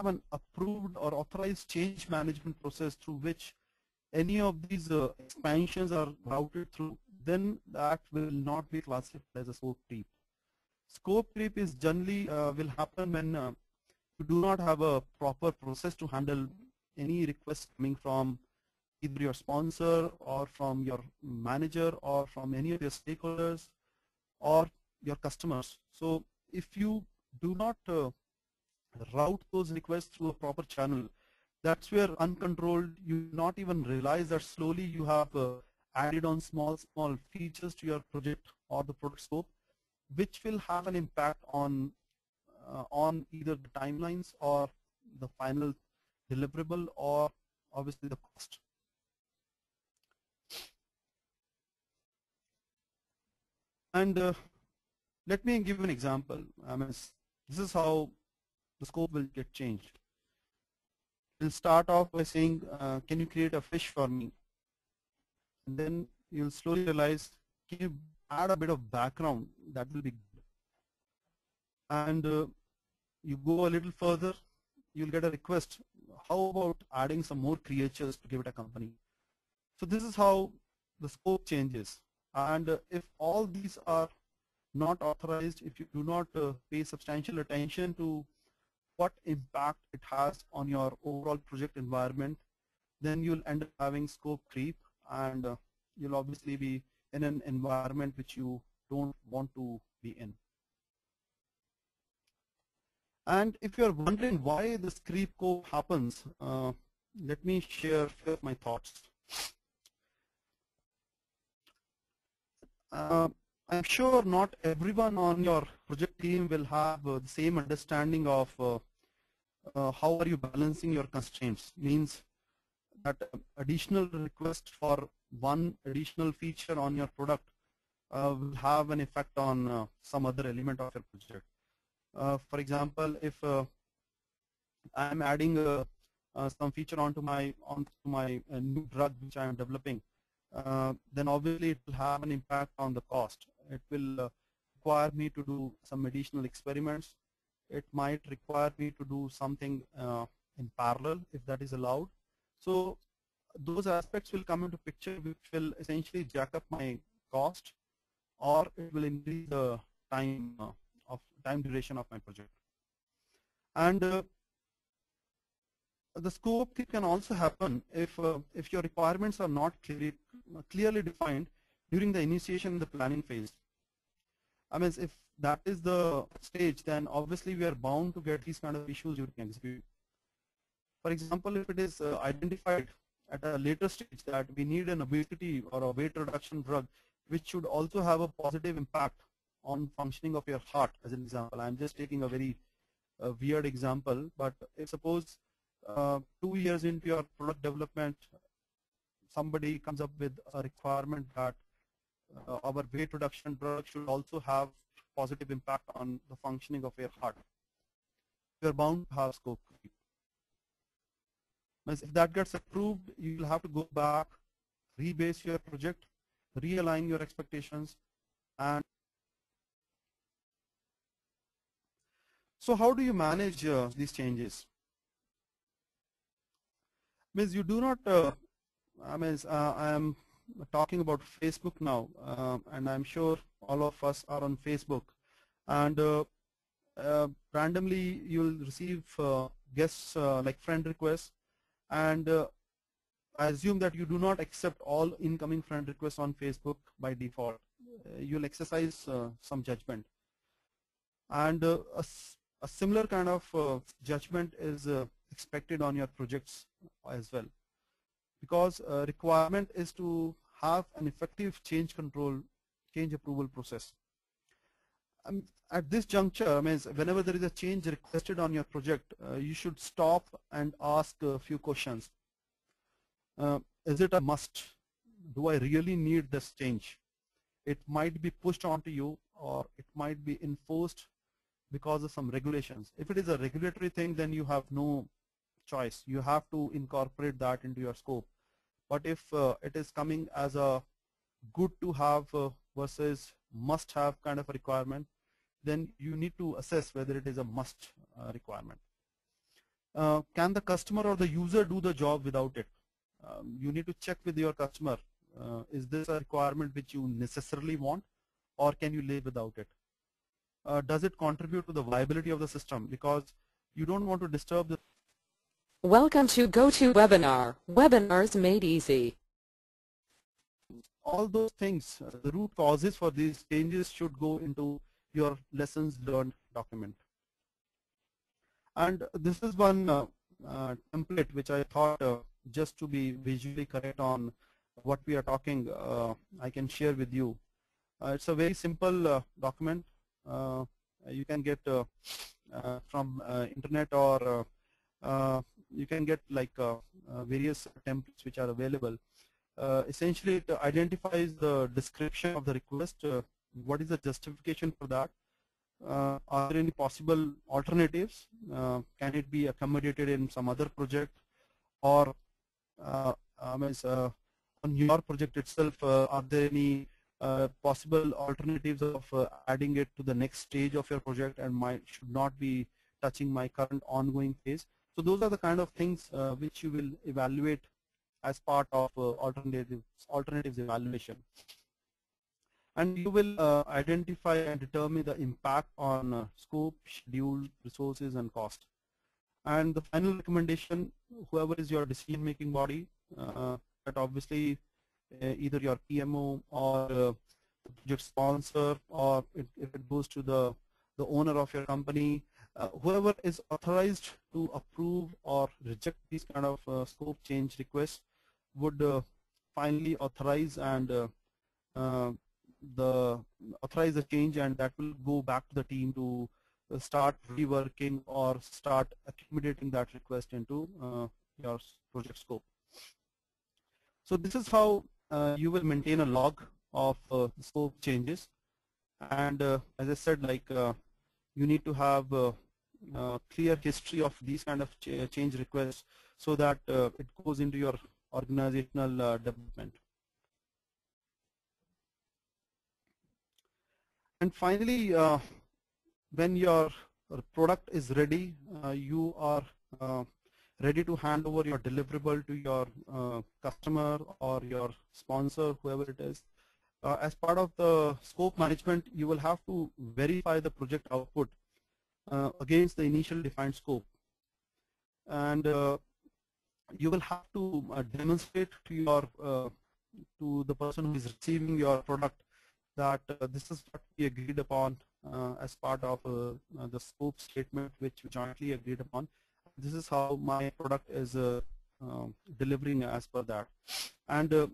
an approved or authorized change management process through which any of these expansions are routed through, then that will not be classified as a scope creep. Scope creep is generally will happen when you do not have a proper process to handle any requests coming from either your sponsor or from your manager or from any of your stakeholders or your customers. So if you do not route those requests through a proper channel, That's where uncontrolled, you not even realize that slowly you have added on small features to your project or the product scope, which will have an impact on either the timelines or the final deliverable or obviously the cost. And let me give you an example. I mean, this is how the scope will get changed. We'll start off by saying, can you create a fish for me? And then you'll slowly realize, can you add a bit of background? That will be good. And you go a little further, you'll get a request. How about adding some more creatures to give it a company? So this is how the scope changes. And if all these are not authorized, if you do not pay substantial attention to what impact it has on your overall project environment, then you'll end up having scope creep, and you'll obviously be in an environment which you don't want to be in. And if you're wondering why this creep curve happens, let me share a few of my thoughts. I'm sure not everyone on your project team will have the same understanding of how are you balancing your constraints. Means that additional request for one additional feature on your product will have an effect on some other element of your project. For example, if I'm adding some feature onto my new drug which I am developing, then obviously it will have an impact on the cost. It will require me to do some additional experiments. It might require me to do something in parallel if that is allowed. So those aspects will come into picture, which will essentially jack up my cost, or it will increase the time duration of my project. And the scope can also happen if your requirements are not clearly defined during the initiation and the planning phase. I mean, if that is the stage, then obviously we are bound to get these kind of issues during execution. For example, if it is identified at a later stage that we need an obesity or a weight reduction drug, which should also have a positive impact on functioning of your heart, as an example. I'm just taking a very weird example, but if suppose 2 years into your product development, somebody comes up with a requirement that our weight reduction drug should also have positive impact on the functioning of your heart, you're bound to have scope creep. If that gets approved, you will have to go back, rebase your project, realign your expectations. And so how do you manage these changes? Means you do not, I am talking about Facebook now, and I'm sure all of us are on Facebook, and randomly you'll receive guests like friend requests, and I assume that you do not accept all incoming friend requests on Facebook by default. You'll exercise some judgment, and a similar kind of judgment is expected on your projects as well, because requirement is to have an effective change approval process. At this juncture, whenever there is a change requested on your project, you should stop and ask a few questions. Is it a must? Do I really need this change? It might be pushed onto you, or it might be enforced because of some regulations. If it is a regulatory thing, then you have no choice. You have to incorporate that into your scope. But if it is coming as a good to have versus must have kind of a requirement, then you need to assess whether it is a must requirement. Can the customer or the user do the job without it? You need to check with your customer. Is this a requirement which you necessarily want, or can you live without it? Does it contribute to the viability of the system? Because you don't want to disturb the... Welcome to GoToWebinar, Webinars Made Easy. All those things, the root causes for these changes should go into your lessons learned document. And this is one template which I thought just to be visually correct on what we are talking, I can share with you. It's a very simple document. You can get from internet, or you can get like various templates which are available. Essentially, it identifies the description of the request. What is the justification for that? Are there any possible alternatives? Can it be accommodated in some other project, or on your project itself, are there any possible alternatives of adding it to the next stage of your project and should not be touching my current ongoing phase? So those are the kind of things which you will evaluate as part of alternatives evaluation. And you will identify and determine the impact on scope, schedule, resources, and cost. And the final recommendation, whoever is your decision-making body, that obviously either your PMO or the project sponsor, or if it goes to the owner of your company, whoever is authorized to approve or reject these kind of scope change requests would finally authorize and authorize the change, and that will go back to the team to start reworking or start accommodating that request into your project scope. So this is how you will maintain a log of scope changes, and as I said, like you need to have a clear history of these kind of change requests so that it goes into your organizational development. And finally, when your product is ready, you are ready to hand over your deliverable to your customer or your sponsor, whoever it is. As part of the scope management, you will have to verify the project output against the initial defined scope. And you will have to demonstrate to your to the person who is receiving your product that this is what we agreed upon as part of the scope statement which we jointly agreed upon. This is how my product is delivering as per that. And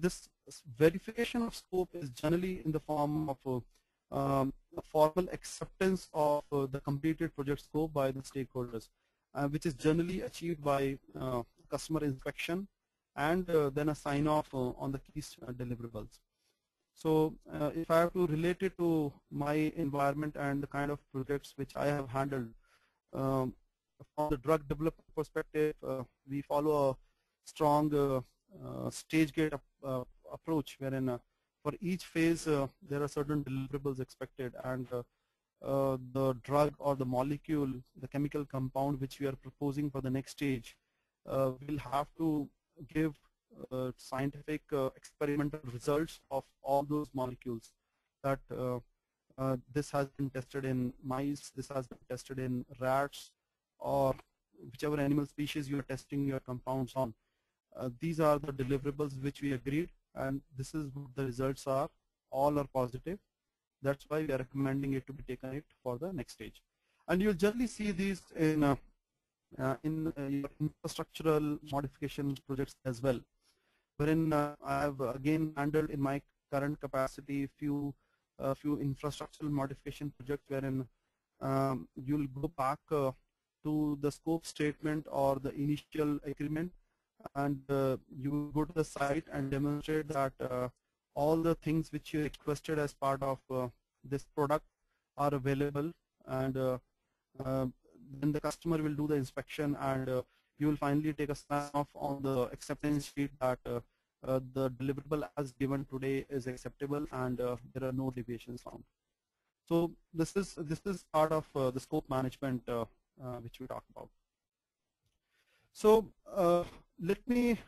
this verification of scope is generally in the form of a formal acceptance of the completed project scope by the stakeholders, which is generally achieved by customer inspection and then a sign off on the key deliverables. So if I have to relate it to my environment and the kind of projects which I have handled, from the drug development perspective, we follow a strong stage gate approach, wherein for each phase there are certain deliverables expected, and the drug or the molecule, the chemical compound which we are proposing for the next stage will have to give scientific experimental results of all those molecules, that this has been tested in mice, this has been tested in rats, or whichever animal species you are testing your compounds on. These are the deliverables which we agreed, and this is what the results are. All are positive. That's why we are recommending it to be taken for the next stage. And you'll generally see these in your infrastructural modification projects as well, wherein I have again handled in my current capacity few infrastructural modification projects, wherein you'll go back to the scope statement or the initial agreement, and you go to the site and demonstrate that all the things which you requested as part of this product are available, and then the customer will do the inspection, and you will finally take a sign off on the acceptance sheet that the deliverable as given today is acceptable, and there are no deviations found. So this is part of the scope management which we talked about. So let me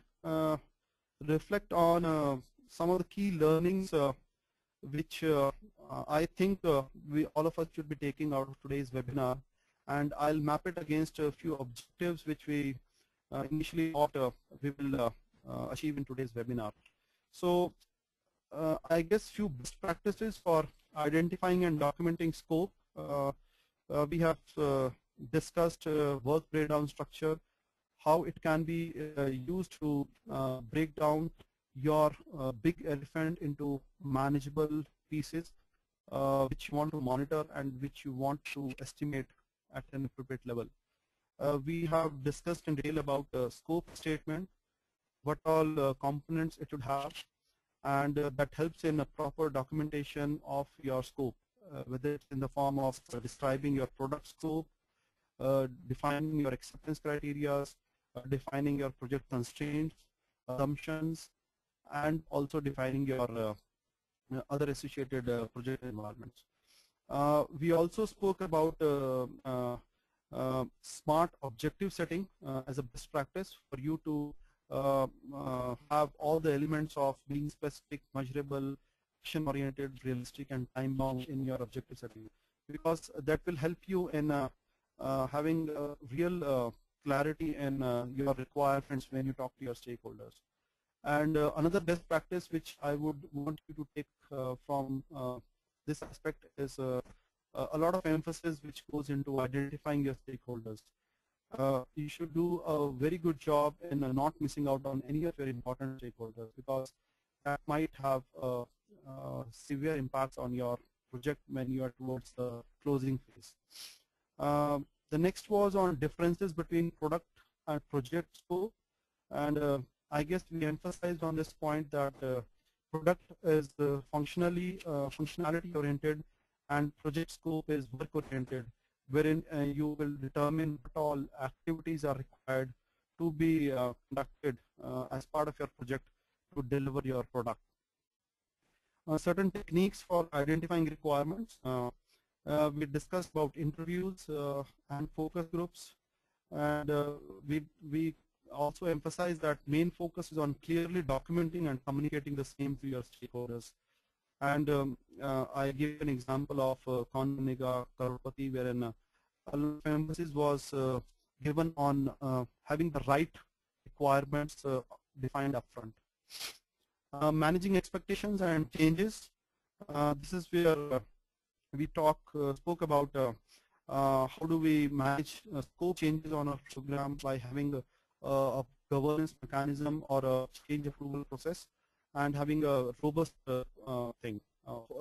reflect on some of the key learnings which I think all of us should be taking out of today's webinar, and I'll map it against a few objectives which we initially thought we will achieve in today's webinar. So I guess few best practices for identifying and documenting scope. We have discussed work breakdown structure, how it can be used to break down your big elephant into manageable pieces which you want to monitor and which you want to estimate at an appropriate level. We have discussed in detail about scope statement, what all components it should have, and that helps in a proper documentation of your scope, whether it's in the form of describing your product scope, defining your acceptance criteria, defining your project constraints, assumptions, and also defining your other associated project environments. We also spoke about smart objective setting as a best practice for you to have all the elements of being specific, measurable, action-oriented, realistic, and time-bound in your objective setting, because that will help you in having real clarity in your requirements when you talk to your stakeholders. And another best practice which I would want you to take from this aspect is a lot of emphasis which goes into identifying your stakeholders. You should do a very good job in not missing out on any of your important stakeholders, because that might have severe impacts on your project when you are towards the closing phase. The next was on differences between product and project scope, and I guess we emphasized on this point that product is functionality oriented and project scope is work oriented, wherein you will determine what all activities are required to be conducted as part of your project to deliver your product. Certain techniques for identifying requirements. We discussed about interviews and focus groups, and we also emphasize that main focus is on clearly documenting and communicating the same to your stakeholders. And I give an example of Kaun Banega Crorepati, wherein a lot of emphasis was given on having the right requirements defined upfront. Managing expectations and changes. This is where we spoke about how do we manage scope changes on a program by having a governance mechanism or a change approval process, and having a robust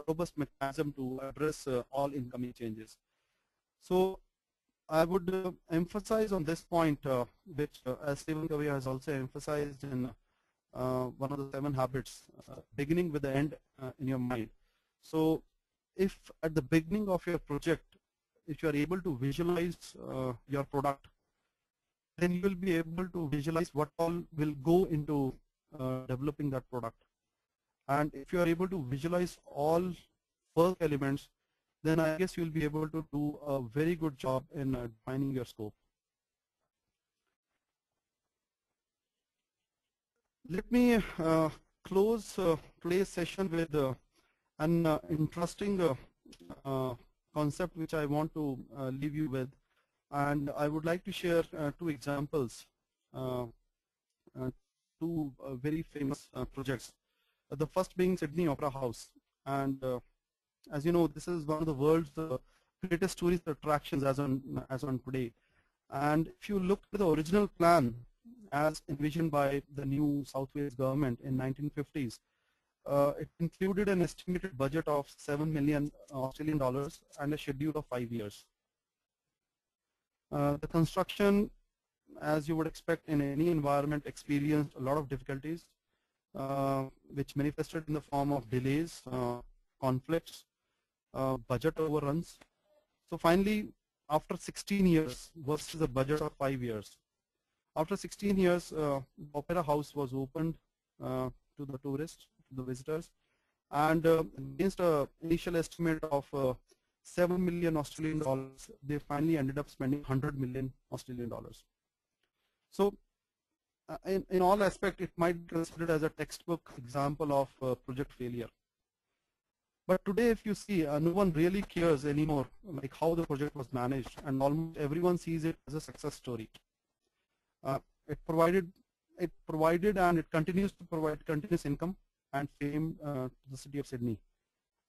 robust mechanism to address all incoming changes. So I would emphasize on this point, which as Stephen Covey has also emphasized in one of the 7 habits, beginning with the end in your mind. So if at the beginning of your project, if you are able to visualize your product, then you will be able to visualize what all will go into developing that product. And if you are able to visualize all work elements, then I guess you will be able to do a very good job in defining your scope. Let me close today's session with an interesting concept which I want to leave you with, and I would like to share 2 examples, 2 very famous projects. The first being Sydney Opera House, and as you know, this is one of the world's greatest tourist attractions as on today. And if you look at the original plan as envisioned by the new South Wales government in 1950s, it included an estimated budget of 7 million Australian dollars and a schedule of 5 years. The construction, as you would expect in any environment, experienced a lot of difficulties, which manifested in the form of delays, conflicts, budget overruns. So finally, after 16 years versus a budget of 5 years, after 16 years, Opera House was opened to the tourists, to the visitors, and against an initial estimate of 7 million Australian dollars, they finally ended up spending 100 million Australian dollars. So in all aspects, it might be considered as a textbook example of project failure. But today, if you see, no one really cares anymore like how the project was managed, and almost everyone sees it as a success story. It provided and it continues to provide continuous income and fame to the city of Sydney,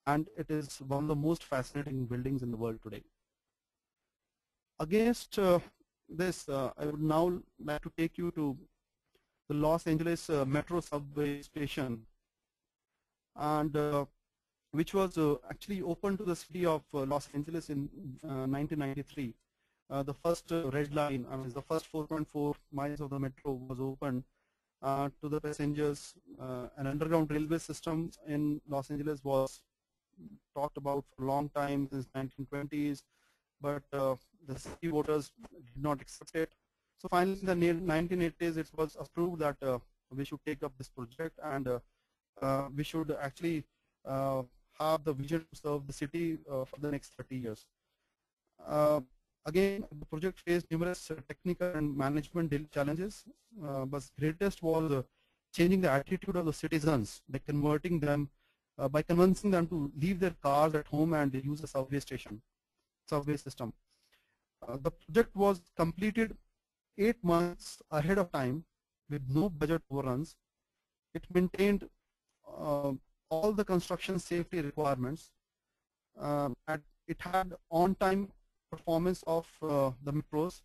and it is one of the most fascinating buildings in the world today. Against this, I would now like to take you to the Los Angeles Metro subway station, and which was actually opened to the city of Los Angeles in 1993. The first red line, I mean, the first 4.4 miles of the metro was opened to the passengers. An underground railway system in Los Angeles was talked about for a long time, since 1920s, but the city voters did not accept it. So finally, in the 1980s, it was approved that we should take up this project, and we should actually uh, have the vision to serve the city for the next 30 years. Again, the project faced numerous technical and management challenges, but greatest was changing the attitude of the citizens by converting them, by convincing them to leave their cars at home and use a subway system. The project was completed 8 months ahead of time with no budget overruns. It maintained all the construction safety requirements, and it had on-time performance of the metros,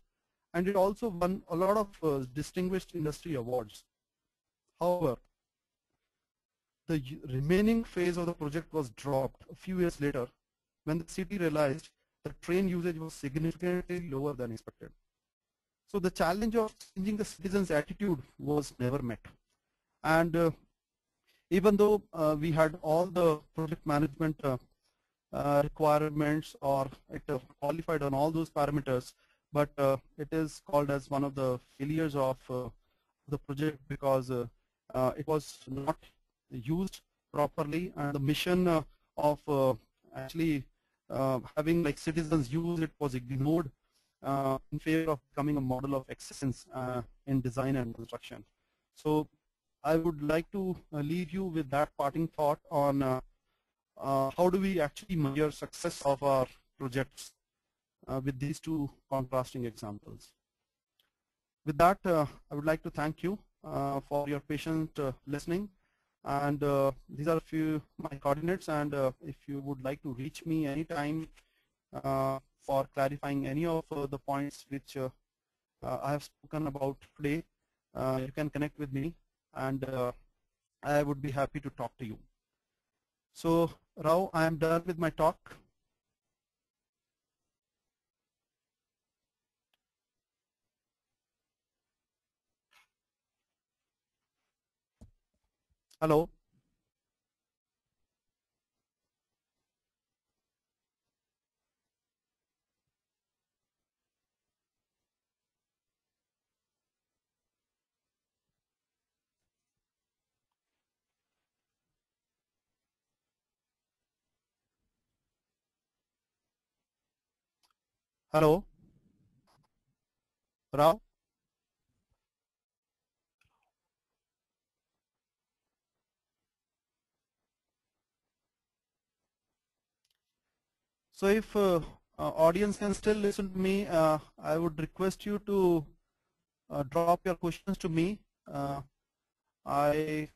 and it also won a lot of distinguished industry awards. However, the remaining phase of the project was dropped a few years later when the city realized that train usage was significantly lower than expected. So the challenge of changing the citizens' attitude was never met. And even though we had all the project management requirements, or it qualified on all those parameters, but it is called as one of the failures of the project because it was not used properly, and the mission of actually having like citizens use it was ignored in favor of becoming a model of excellence in design and construction. So I would like to leave you with that parting thought on how do we actually measure success of our projects with these two contrasting examples. With that, I would like to thank you for your patient listening, and these are a few my coordinates, and if you would like to reach me anytime for clarifying any of the points which I have spoken about today, you can connect with me, and I would be happy to talk to you. So, Rao, I am done with my talk. Hello. Hello. Rao. So if audience can still listen to me, I would request you to drop your questions to me. I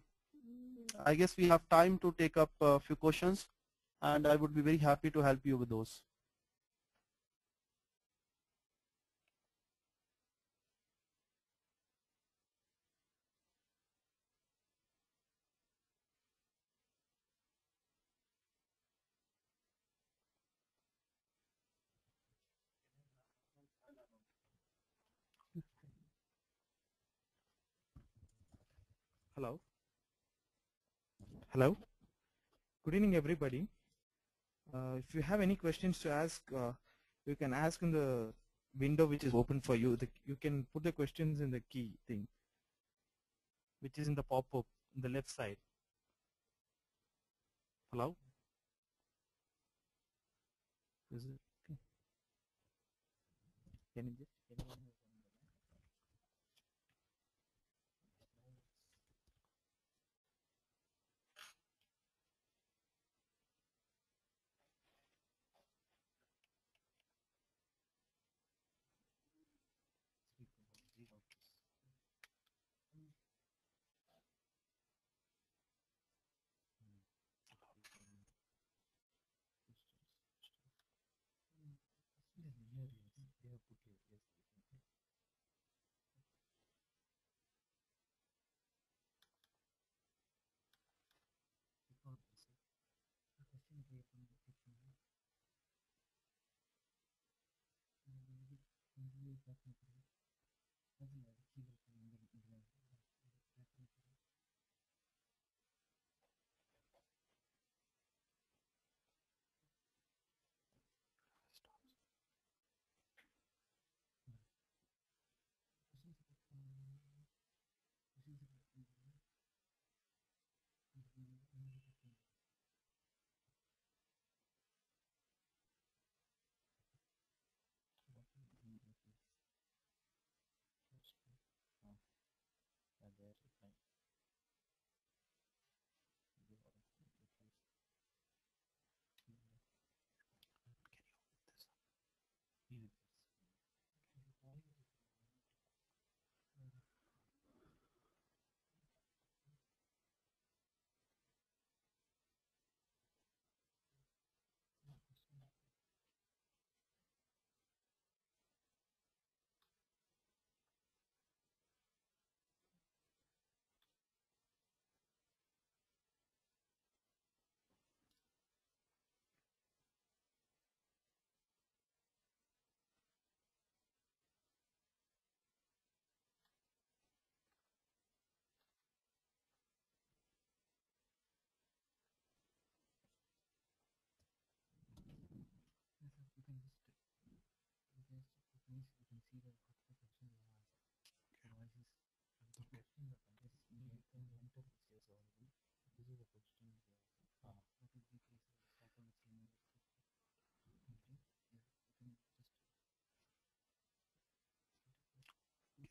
guess we have time to take up a few questions, and I would be very happy to help you with those. Hello. Hello. Good evening, everybody. If you have any questions to ask, you can ask in the window which is open for you. You can put the questions in the key thing, which is in the pop-up on the left side. Hello. Is it okay? Can you just anyone who-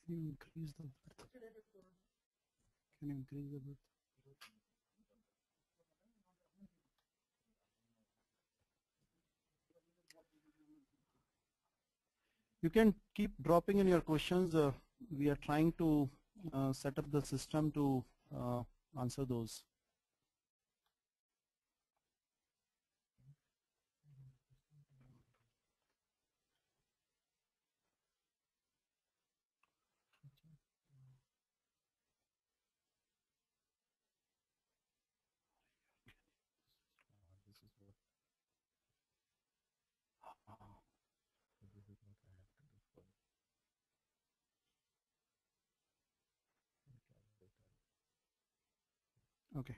Can you increase the width? Can you increase the width? You can keep dropping in your questions. We are trying to set up the system to answer those. Okay.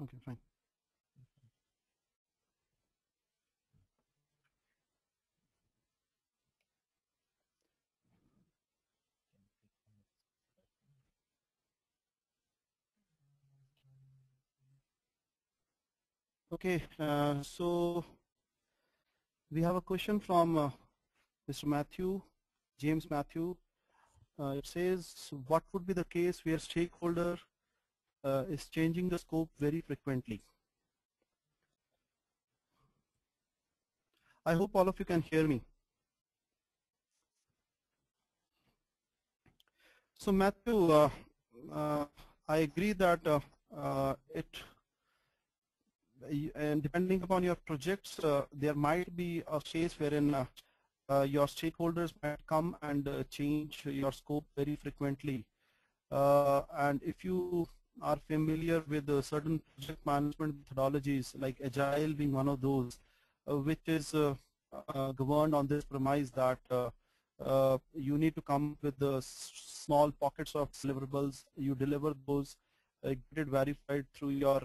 Okay, fine. Okay, so we have a question from Mr. Matthew, James Matthew. It says, what would be the case where stakeholder is changing the scope very frequently? I hope all of you can hear me. So Matthew, I agree that and depending upon your projects, there might be a case wherein your stakeholders might come and change your scope very frequently. And if you are familiar with certain project management methodologies, like Agile being one of those, which is governed on this premise that you need to come with the small pockets of deliverables, you deliver those, get it verified through your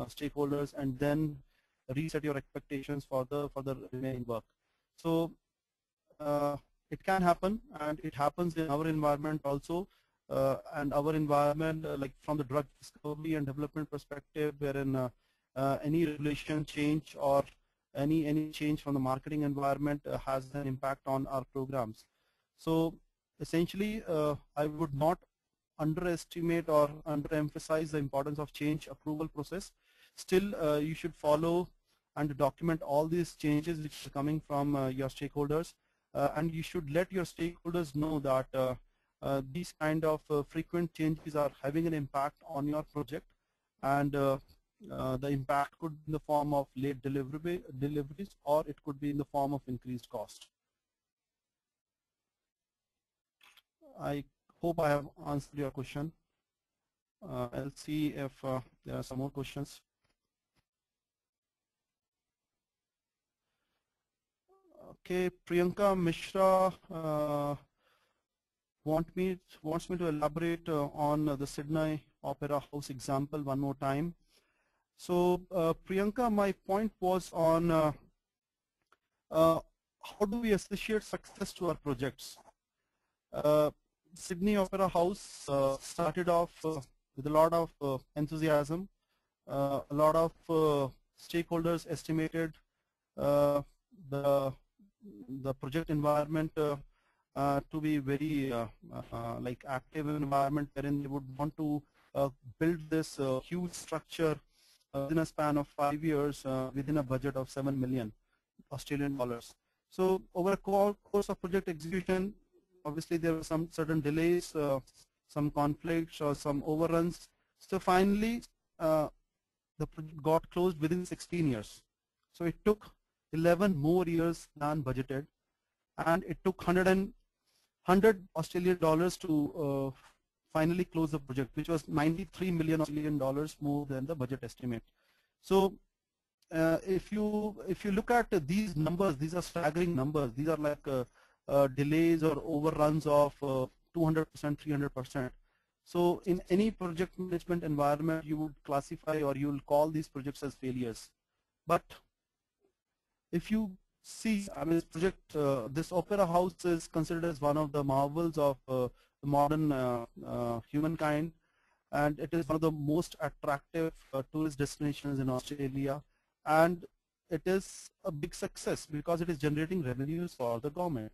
stakeholders, and then reset your expectations for the remaining work. So it can happen, and it happens in our environment also. And our environment, like from the drug discovery and development perspective, wherein any regulation change or any change from the marketing environment has an impact on our programs. So essentially, I would not underestimate or underemphasize the importance of change approval process. Still, you should follow and document all these changes which are coming from your stakeholders, and you should let your stakeholders know that these kind of frequent changes are having an impact on your project, and the impact could be in the form of late deliveries, or it could be in the form of increased cost. I hope I have answered your question. I'll see if there are some more questions. Okay, Priyanka Mishra wants me to elaborate on the Sydney Opera House example one more time. So Priyanka, my point was on how do we associate success to our projects. Sydney Opera House started off with a lot of enthusiasm. A lot of stakeholders estimated the project environment to be very like active environment, wherein they would want to build this huge structure within a span of 5 years within a budget of 7 million Australian dollars. So over a course of project execution, obviously there were some certain delays, some conflicts or some overruns. So finally the project got closed within 16 years. So it took 11 more years than budgeted, and it took 100 Australian dollars to finally close the project, which was 93 million Australian dollars more than the budget estimate. So if you look at these numbers, these are staggering numbers. These are like delays or overruns of 200%, 300%. So in any project management environment, you would classify or you will call these projects as failures. But if you see, I mean, this Opera House is considered as one of the marvels of modern humankind, and it is one of the most attractive tourist destinations in Australia, and it is a big success because it is generating revenues for the government.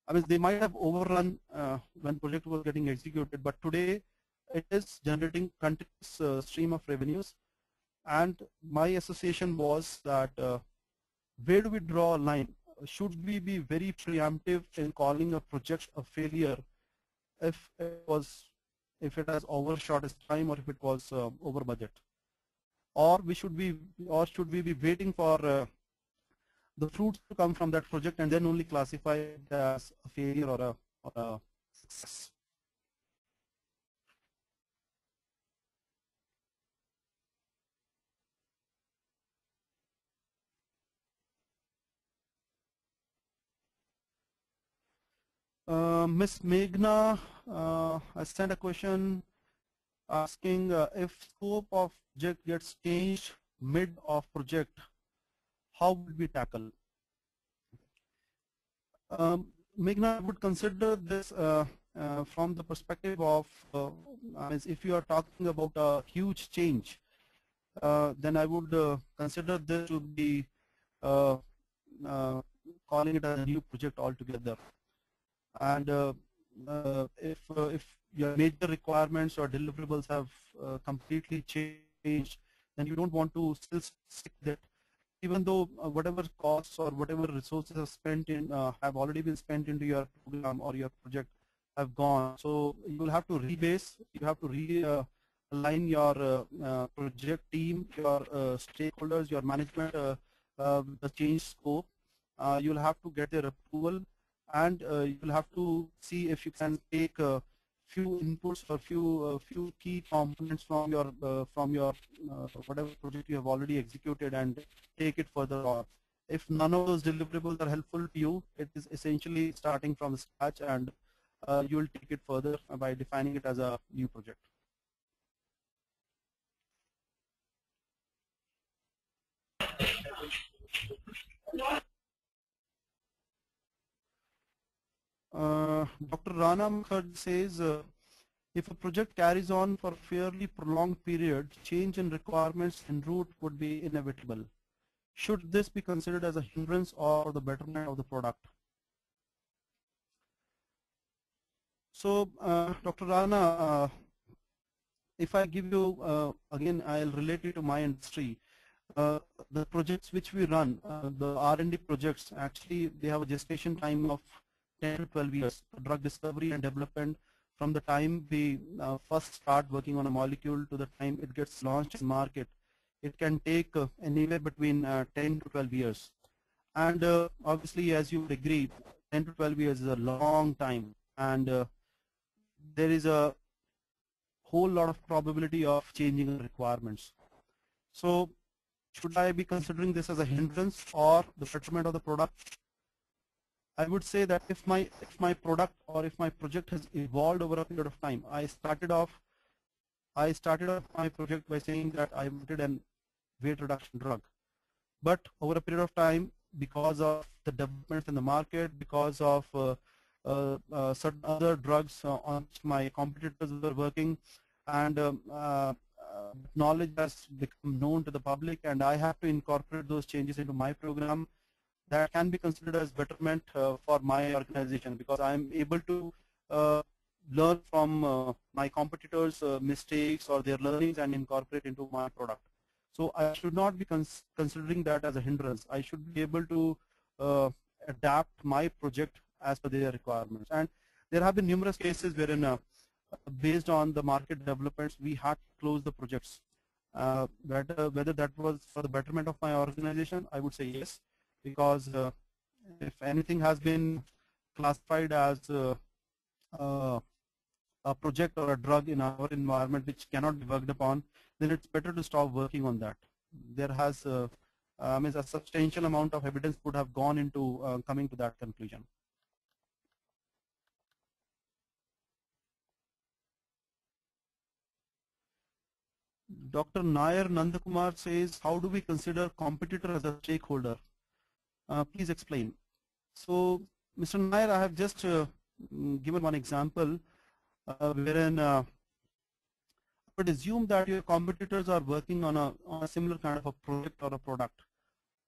I mean, they might have overrun when project was getting executed, but today it is generating continuous stream of revenues. And my association was that where do we draw a line? Should we be very preemptive in calling a project a failure if it has overshot its time, or if it was over budget, or should we be waiting for the fruits to come from that project and then only classify it as a failure or a success? Ms. Meghna has sent a question asking if scope of project gets changed mid of project, how would we tackle? Meghna, I would consider this from the perspective of if you are talking about a huge change, then I would consider this to be calling it a new project altogether. And if your major requirements or deliverables have completely changed, then you don't want to still stick that, even though whatever costs or whatever resources are spent in have already been spent into your program or your project have gone. So you will have to rebase, you have to realign your project team, your stakeholders, your management, the change scope. You'll have to get their approval, and you'll have to see if you can take a few inputs or few key components from your whatever project you have already executed and take it further on. If none of those deliverables are helpful to you, it is essentially starting from scratch, and you will take it further by defining it as a new project. Dr. Rana Mukherjee says, if a project carries on for a fairly prolonged period, change in requirements en route would be inevitable. Should this be considered as a hindrance or the betterment of the product? So, Dr. Rana, if I give you, again, I'll relate it to my industry. The projects which we run, the R&D projects, actually they have a gestation time of 10 to 12 years, drug discovery and development from the time we first start working on a molecule to the time it gets launched in market, it can take anywhere between 10 to 12 years. And obviously, as you would agree, 10 to 12 years is a long time, and there is a whole lot of probability of changing requirements. So should I be considering this as a hindrance or the betterment of the product? I would say that if my product or if my project has evolved over a period of time, I started off my project by saying that I wanted an weight reduction drug, but over a period of time, because of the developments in the market, because of certain other drugs on which my competitors were working, and knowledge has become known to the public, and I have to incorporate those changes into my program, that can be considered as betterment for my organization, because I am able to learn from my competitors' mistakes or their learnings and incorporate into my product. So I should not be considering that as a hindrance. I should be able to adapt my project as per their requirements. And there have been numerous cases wherein based on the market developments, we had to close the projects. Whether that was for the betterment of my organization, I would say yes, because if anything has been classified as a project or a drug in our environment which cannot be worked upon, then it's better to stop working on that. There has a substantial amount of evidence would have gone into coming to that conclusion. Dr. Nair Nandakumar says, how do we consider competitor as a stakeholder? Please explain. So, Mr. Nair, I have just given one example wherein I would assume that your competitors are working on a similar kind of a project or a product.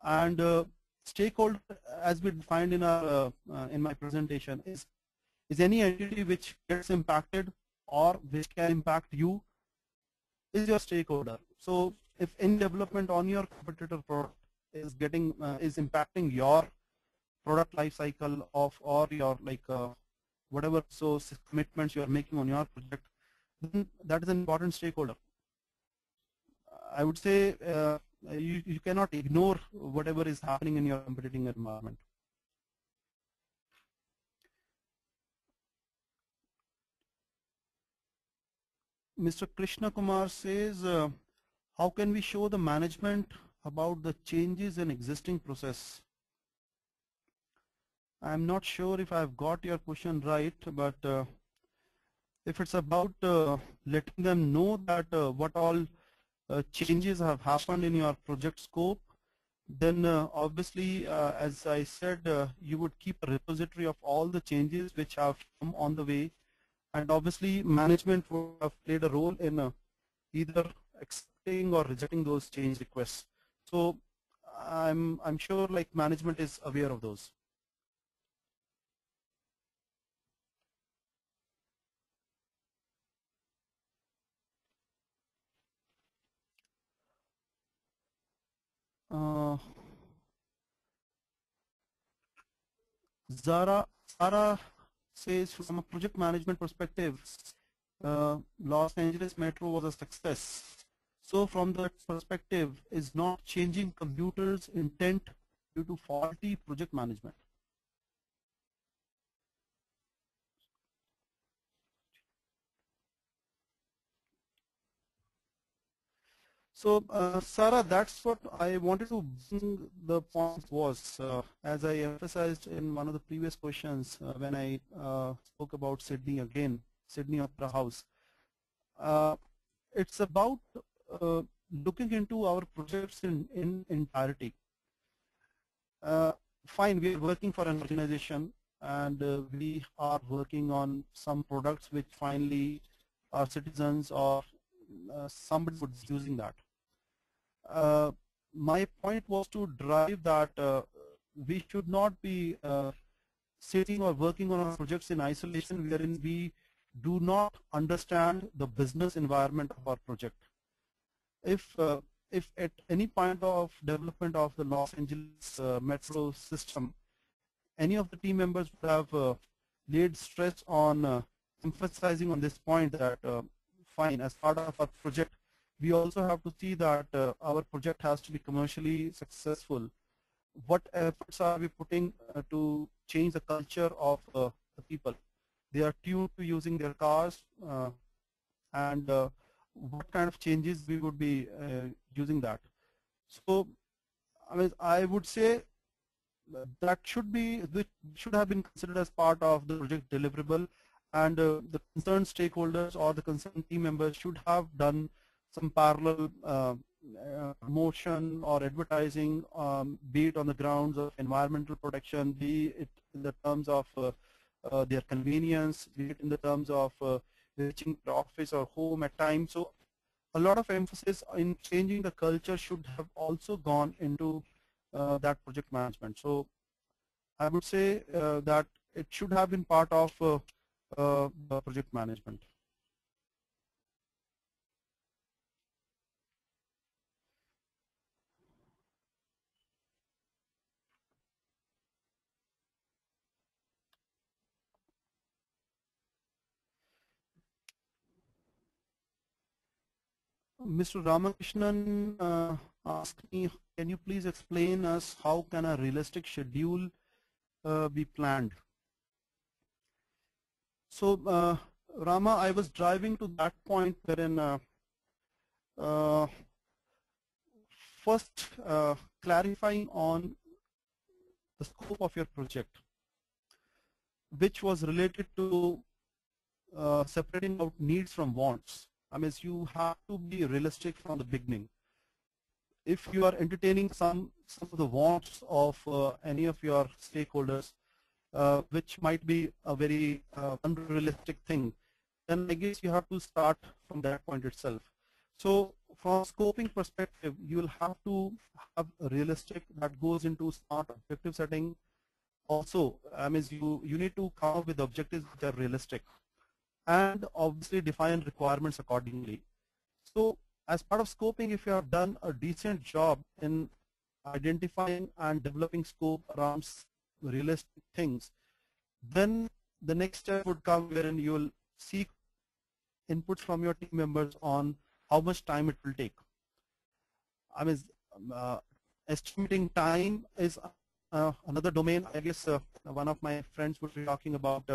And stakeholder, as we defined in our in my presentation, is any entity which gets impacted or which can impact you is your stakeholder. So if any development on your competitor product is impacting your product life cycle of or your whatever commitments you are making on your project, then that is an important stakeholder. I would say you cannot ignore whatever is happening in your competing environment. Mr. Krishna Kumar says, how can we show the management about the changes in existing process? I'm not sure if I've got your question right, but if it's about letting them know that what all changes have happened in your project scope, then obviously, as I said, you would keep a repository of all the changes which have come on the way, and obviously management would have played a role in either accepting or rejecting those change requests. So I'm sure management is aware of those. Zara says, from a project management perspective, Los Angeles Metro was a success. So from that perspective, is not changing commuters' intent due to faulty project management? So Sarah, that's what I wanted to bring the point was, as I emphasized in one of the previous questions when I spoke about Sydney again, Sydney Opera House. It's about looking into our projects in entirety. Fine, we are working for an organization and we are working on some products which finally our citizens or somebody would be using that. My point was to drive that we should not be sitting or working on our projects in isolation wherein we do not understand the business environment of our project. If at any point of development of the Los Angeles metro system, any of the team members would have laid stress on emphasizing on this point that fine, as part of our project, we also have to see that our project has to be commercially successful. What efforts are we putting to change the culture of the people? They are tuned to using their cars, and what kind of changes we would be using that. So, I mean, I would say that should have been considered as part of the project deliverable, and the concerned stakeholders or the concerned team members should have done some parallel promotion or advertising, be it on the grounds of environmental protection, be it in the terms of their convenience, be it in the terms of reaching the office or home at times. So a lot of emphasis in changing the culture should have also gone into that project management. So I would say that it should have been part of project management. Mr. Ramakrishnan asked me, can you please explain us how can a realistic schedule be planned? So Rama, I was driving to that point wherein first clarifying on the scope of your project, which was related to separating out needs from wants. I mean, you have to be realistic from the beginning. If you are entertaining some of the wants of any of your stakeholders, which might be a very unrealistic thing, then I guess you have to start from that point itself. So from a scoping perspective, you will have to have a realistic that goes into smart objective setting. Also, I mean, you need to come up with objectives which are realistic, and obviously define requirements accordingly. So as part of scoping, if you have done a decent job in identifying and developing scope around realistic things, then the next step would come wherein you will seek inputs from your team members on how much time it will take. I mean, estimating time is another domain. I guess one of my friends would be talking about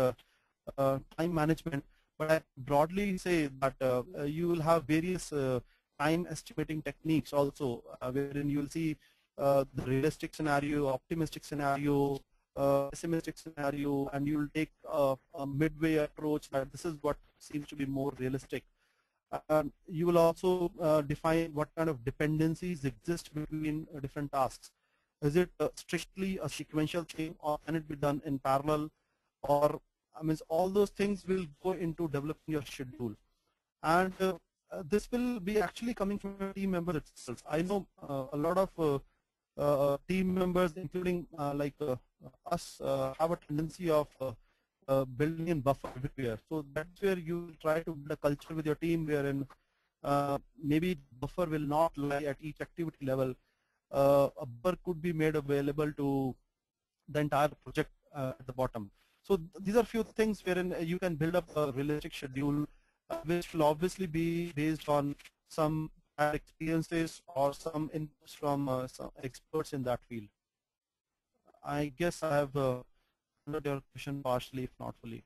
time management, but I broadly say that you will have various time estimating techniques also, wherein you will see the realistic scenario, optimistic scenario, pessimistic scenario, and you will take a midway approach that this is what seems to be more realistic. You will also define what kind of dependencies exist between different tasks. Is it strictly a sequential thing, or can it be done in parallel? Or I mean, all those things will go into developing your schedule, and this will be actually coming from your team members itself. I know a lot of team members, including us, have a tendency of building in buffer everywhere. So that's where you try to build a culture with your team wherein maybe buffer will not lie at each activity level. A buffer could be made available to the entire project at the bottom. So these are few things wherein you can build up a realistic schedule, which will obviously be based on some experiences or some inputs from some experts in that field. I guess I have answered your question partially, if not fully.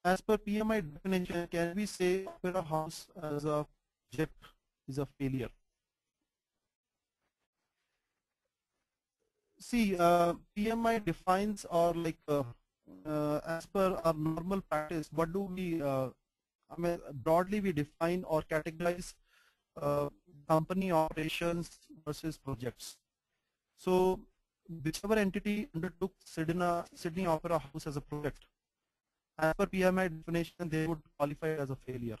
As per PMI definition, can we say Opera House as a project is a failure? See, PMI defines, or like as per our normal practice, what do we, I mean, broadly we define or categorize company operations versus projects. So whichever entity undertook Sydney Opera House as a project, as per PMI definition, they would qualify as a failure.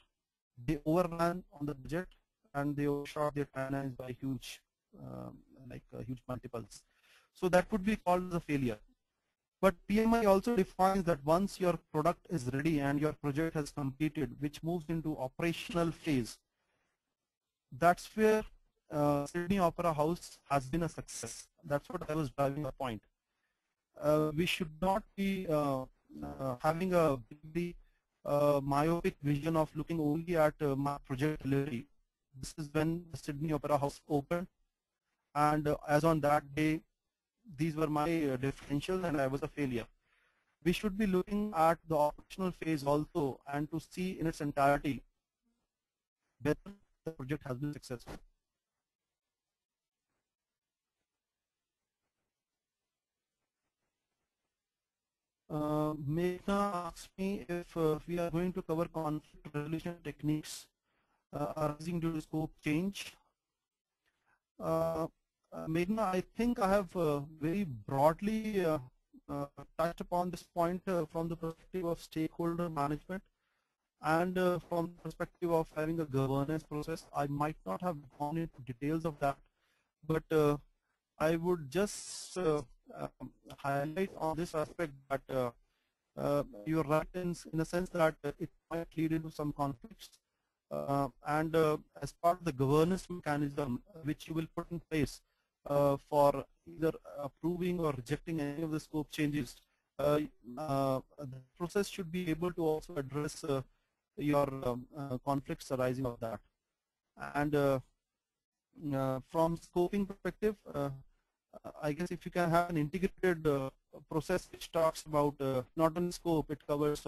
They overran on the budget and they overshot their timelines by huge, huge multiples. So that would be called as a failure. But PMI also defines that once your product is ready and your project has completed, which moves into operational phase, that's where Sydney Opera House has been a success. That's what I was driving a point. We should not be having a very myopic vision of looking only at my project delivery. This is when the Sydney Opera House opened, and as on that day, these were my differentials and I was a failure. We should be looking at the operational phase also and to see in its entirety whether the project has been successful. Meghna asks me if we are going to cover conflict resolution techniques arising due to scope change. Meghna, I think I have very broadly touched upon this point from the perspective of stakeholder management and from the perspective of having a governance process. I might not have gone into details of that, but I would just highlight on this aspect that you're right in a sense that it might lead into some conflicts. And as part of the governance mechanism which you will put in place for either approving or rejecting any of the scope changes, the process should be able to also address your conflicts arising of that. And from scoping perspective, I guess if you can have an integrated process which talks about not only scope, it covers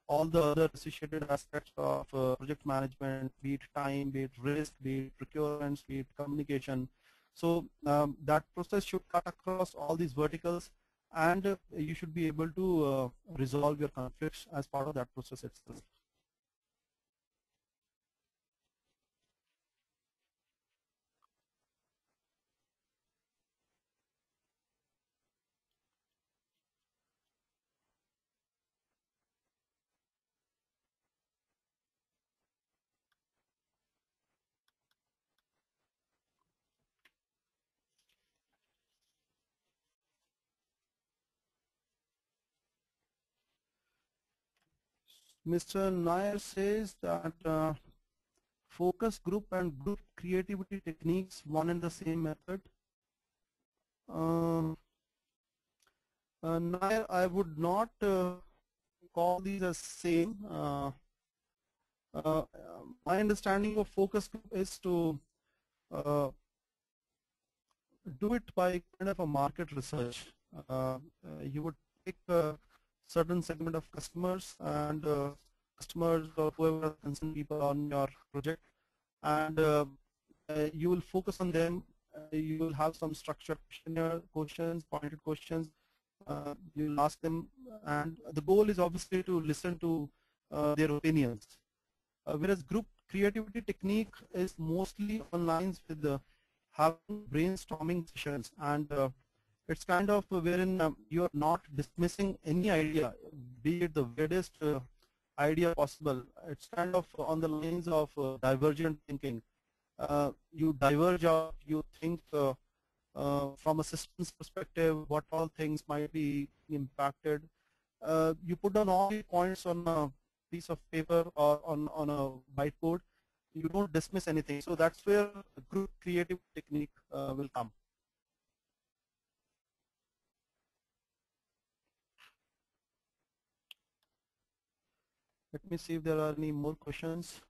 all the other associated aspects of project management, be it time, be it risk, be it procurements, be it communication. So that process should cut across all these verticals, and you should be able to resolve your conflicts as part of that process itself. Mr. Nair says that focus group and group creativity techniques one and the same method. Nair, I would not call these as same. My understanding of focus group is to do it by kind of a market research. You would pick a certain segment of customers and customers or whoever are concerned people on your project, and you will focus on them. You will have some structured questionnaire questions, pointed questions. You will ask them, and the goal is obviously to listen to their opinions. Whereas group creativity technique is mostly on lines with having brainstorming sessions, and it's kind of wherein you are not dismissing any idea, be it the weirdest idea possible. It's kind of on the lines of divergent thinking. You diverge out, you think from a systems perspective, what all things might be impacted. You put down all the points on a piece of paper or on a whiteboard. You don't dismiss anything. So that's where group creative technique will come. Let me see if there are any more questions.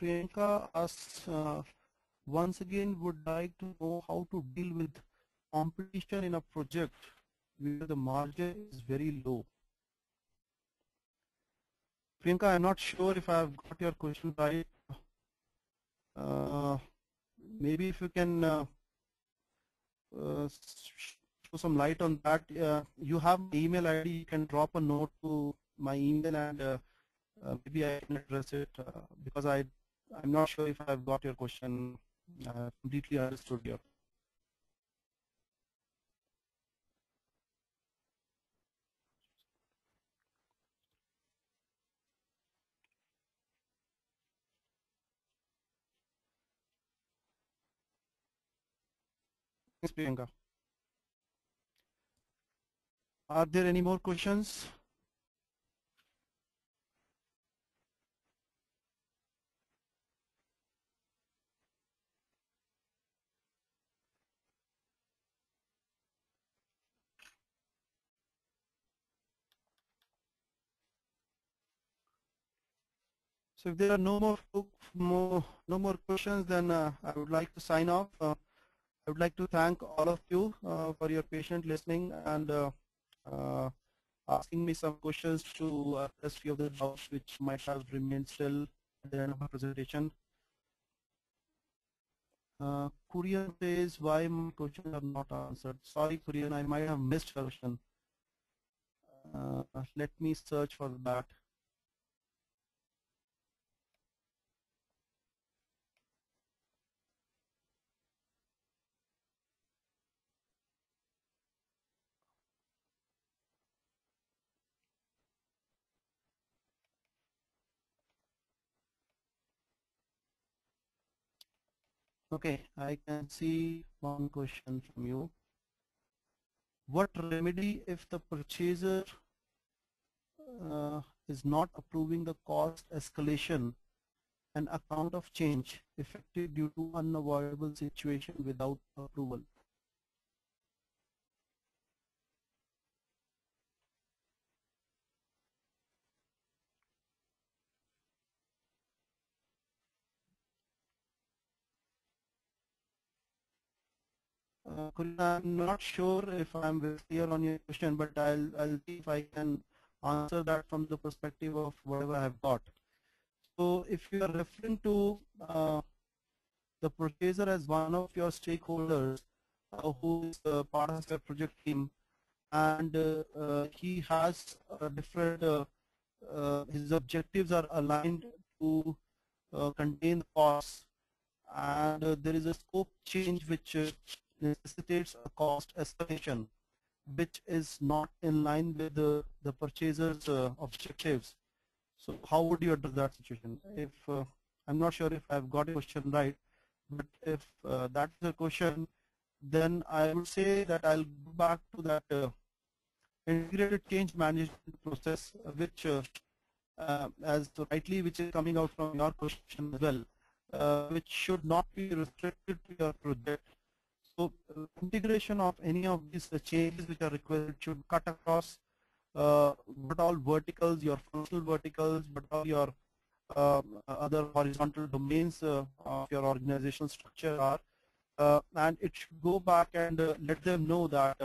Priyanka asks, once again, would like to know how to deal with competition in a project where the margin is very low. Priyanka, I'm not sure if I've got your question right. maybe if you can show some light on that. You have my email ID. You can drop a note to my email, and maybe I can address it because I'm not sure if I've got your question completely understood here. Thanks, Priyanka. Are there any more questions? So if there are no more questions, then I would like to sign off. I would like to thank all of you for your patient listening and uh, asking me some questions to address few of the doubts which might have remained still at the end of my presentation. Kurian says, why my questions are not answered? Sorry, Kurian, I might have missed your question. Let me search for that. Okay, I can see one question from you. What remedy if the purchaser is not approving the cost escalation and account of change effective due to unavoidable situation without approval? Kulina, I'm not sure if I'm very clear on your question, but I'll see if I can answer that from the perspective of whatever I've got. So if you are referring to the purchaser as one of your stakeholders who is part of your project team, and he has different, his objectives are aligned to contain costs, and there is a scope change which necessitates a cost escalation which is not in line with the purchaser's objectives. So how would you address that situation? If I'm not sure if I've got a question right, but if that's the question, then I would say that I'll go back to that integrated change management process, which as rightly which is coming out from your question as well, which should not be restricted to your project. So integration of any of these changes which are required should cut across what all verticals, your functional verticals, what all your other horizontal domains of your organizational structure are, and it should go back and let them know that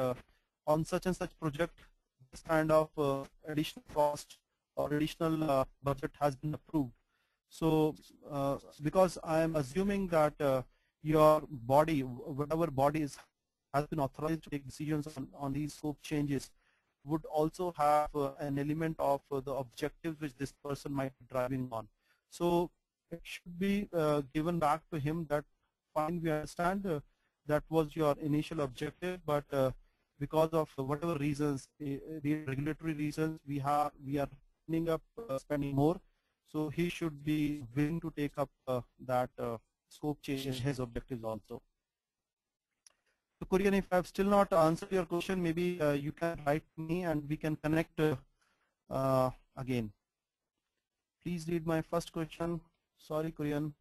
on such and such project, this kind of additional cost or additional budget has been approved. So because I am assuming that your body, whatever body has been authorized to take decisions on these scope changes, would also have an element of the objectives which this person might be driving on. So it should be given back to him that fine, we understand that was your initial objective, but because of whatever reasons, the regulatory reasons, we are ending up spending more. So he should be willing to take up that scope change in his objectives also. So Kurian, if I have still not answered your question, maybe you can write me and we can connect again. Please read my first question. Sorry, Kurian.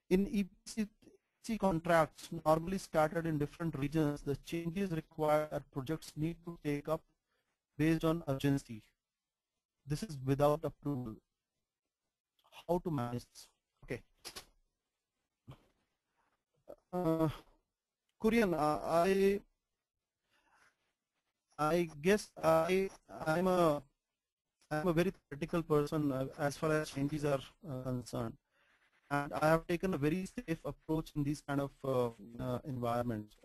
In EPC contracts normally scattered in different regions, the changes required that projects need to take up based on urgency. This is without approval. How to manage this? Okay. Kurian, I guess I'm a I'm a very critical person as far as changes are concerned, and I have taken a very safe approach in these kind of environments,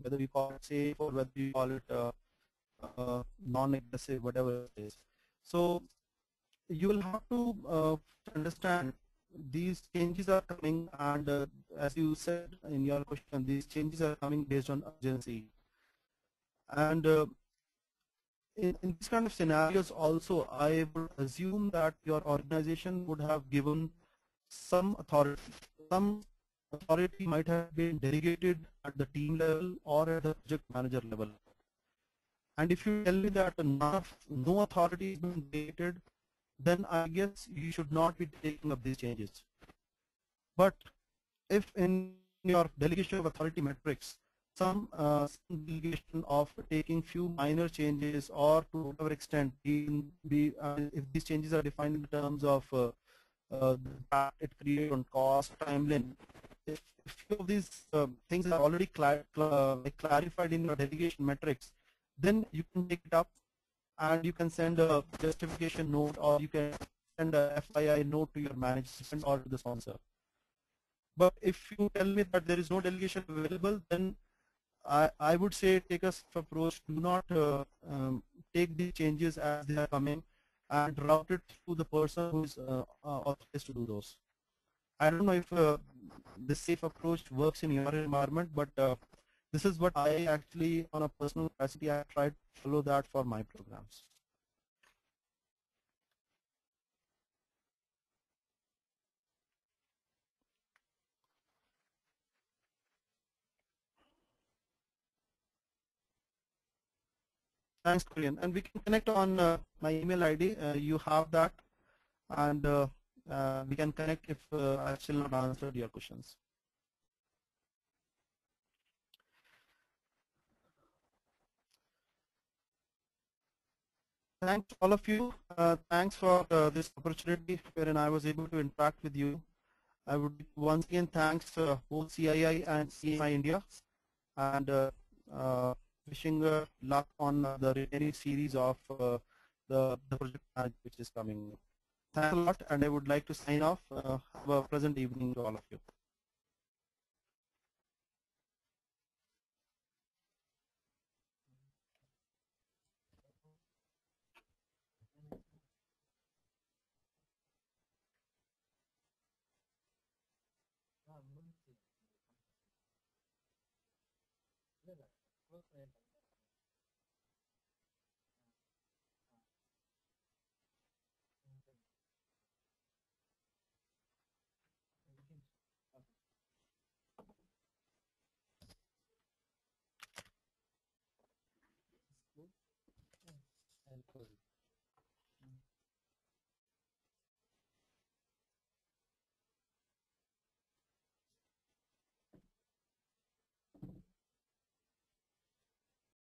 whether we call it safe or whether we call it non-aggressive, whatever it is. So you will have to understand these changes are coming, and as you said in your question, these changes are coming based on urgency. And in these kind of scenarios also, I would assume that your organization would have given some authority. Some authority might have been delegated at the team level or at the project manager level. And if you tell me that no authority has been delegated, then I guess you should not be taking up these changes. But if in your delegation of authority metrics, some delegation of taking few minor changes, or to whatever extent, if these changes are defined in terms of the impact it creates on cost, timeline, if few of these things are already clarified in your delegation metrics, then you can take it up and you can send a justification note, or you can send a FII note to your management or to the sponsor. But if you tell me that there is no delegation available, then I would say take a safe approach. Do not take these changes as they are coming and route it through the person who is authorized to do those. I don't know if this safe approach works in your environment, but this is what I actually, on a personal capacity, I try to follow that for my programs. Thanks, Korean. And we can connect on my email ID. You have that, and we can connect if I've still not answered your questions. Thanks all of you. Thanks for this opportunity wherein I was able to interact with you. I would once again thanks both CII and CMI India, and wishing luck on the remaining series of the project which is coming. Thanks a lot, and I would like to sign off. Have a pleasant evening to all of you.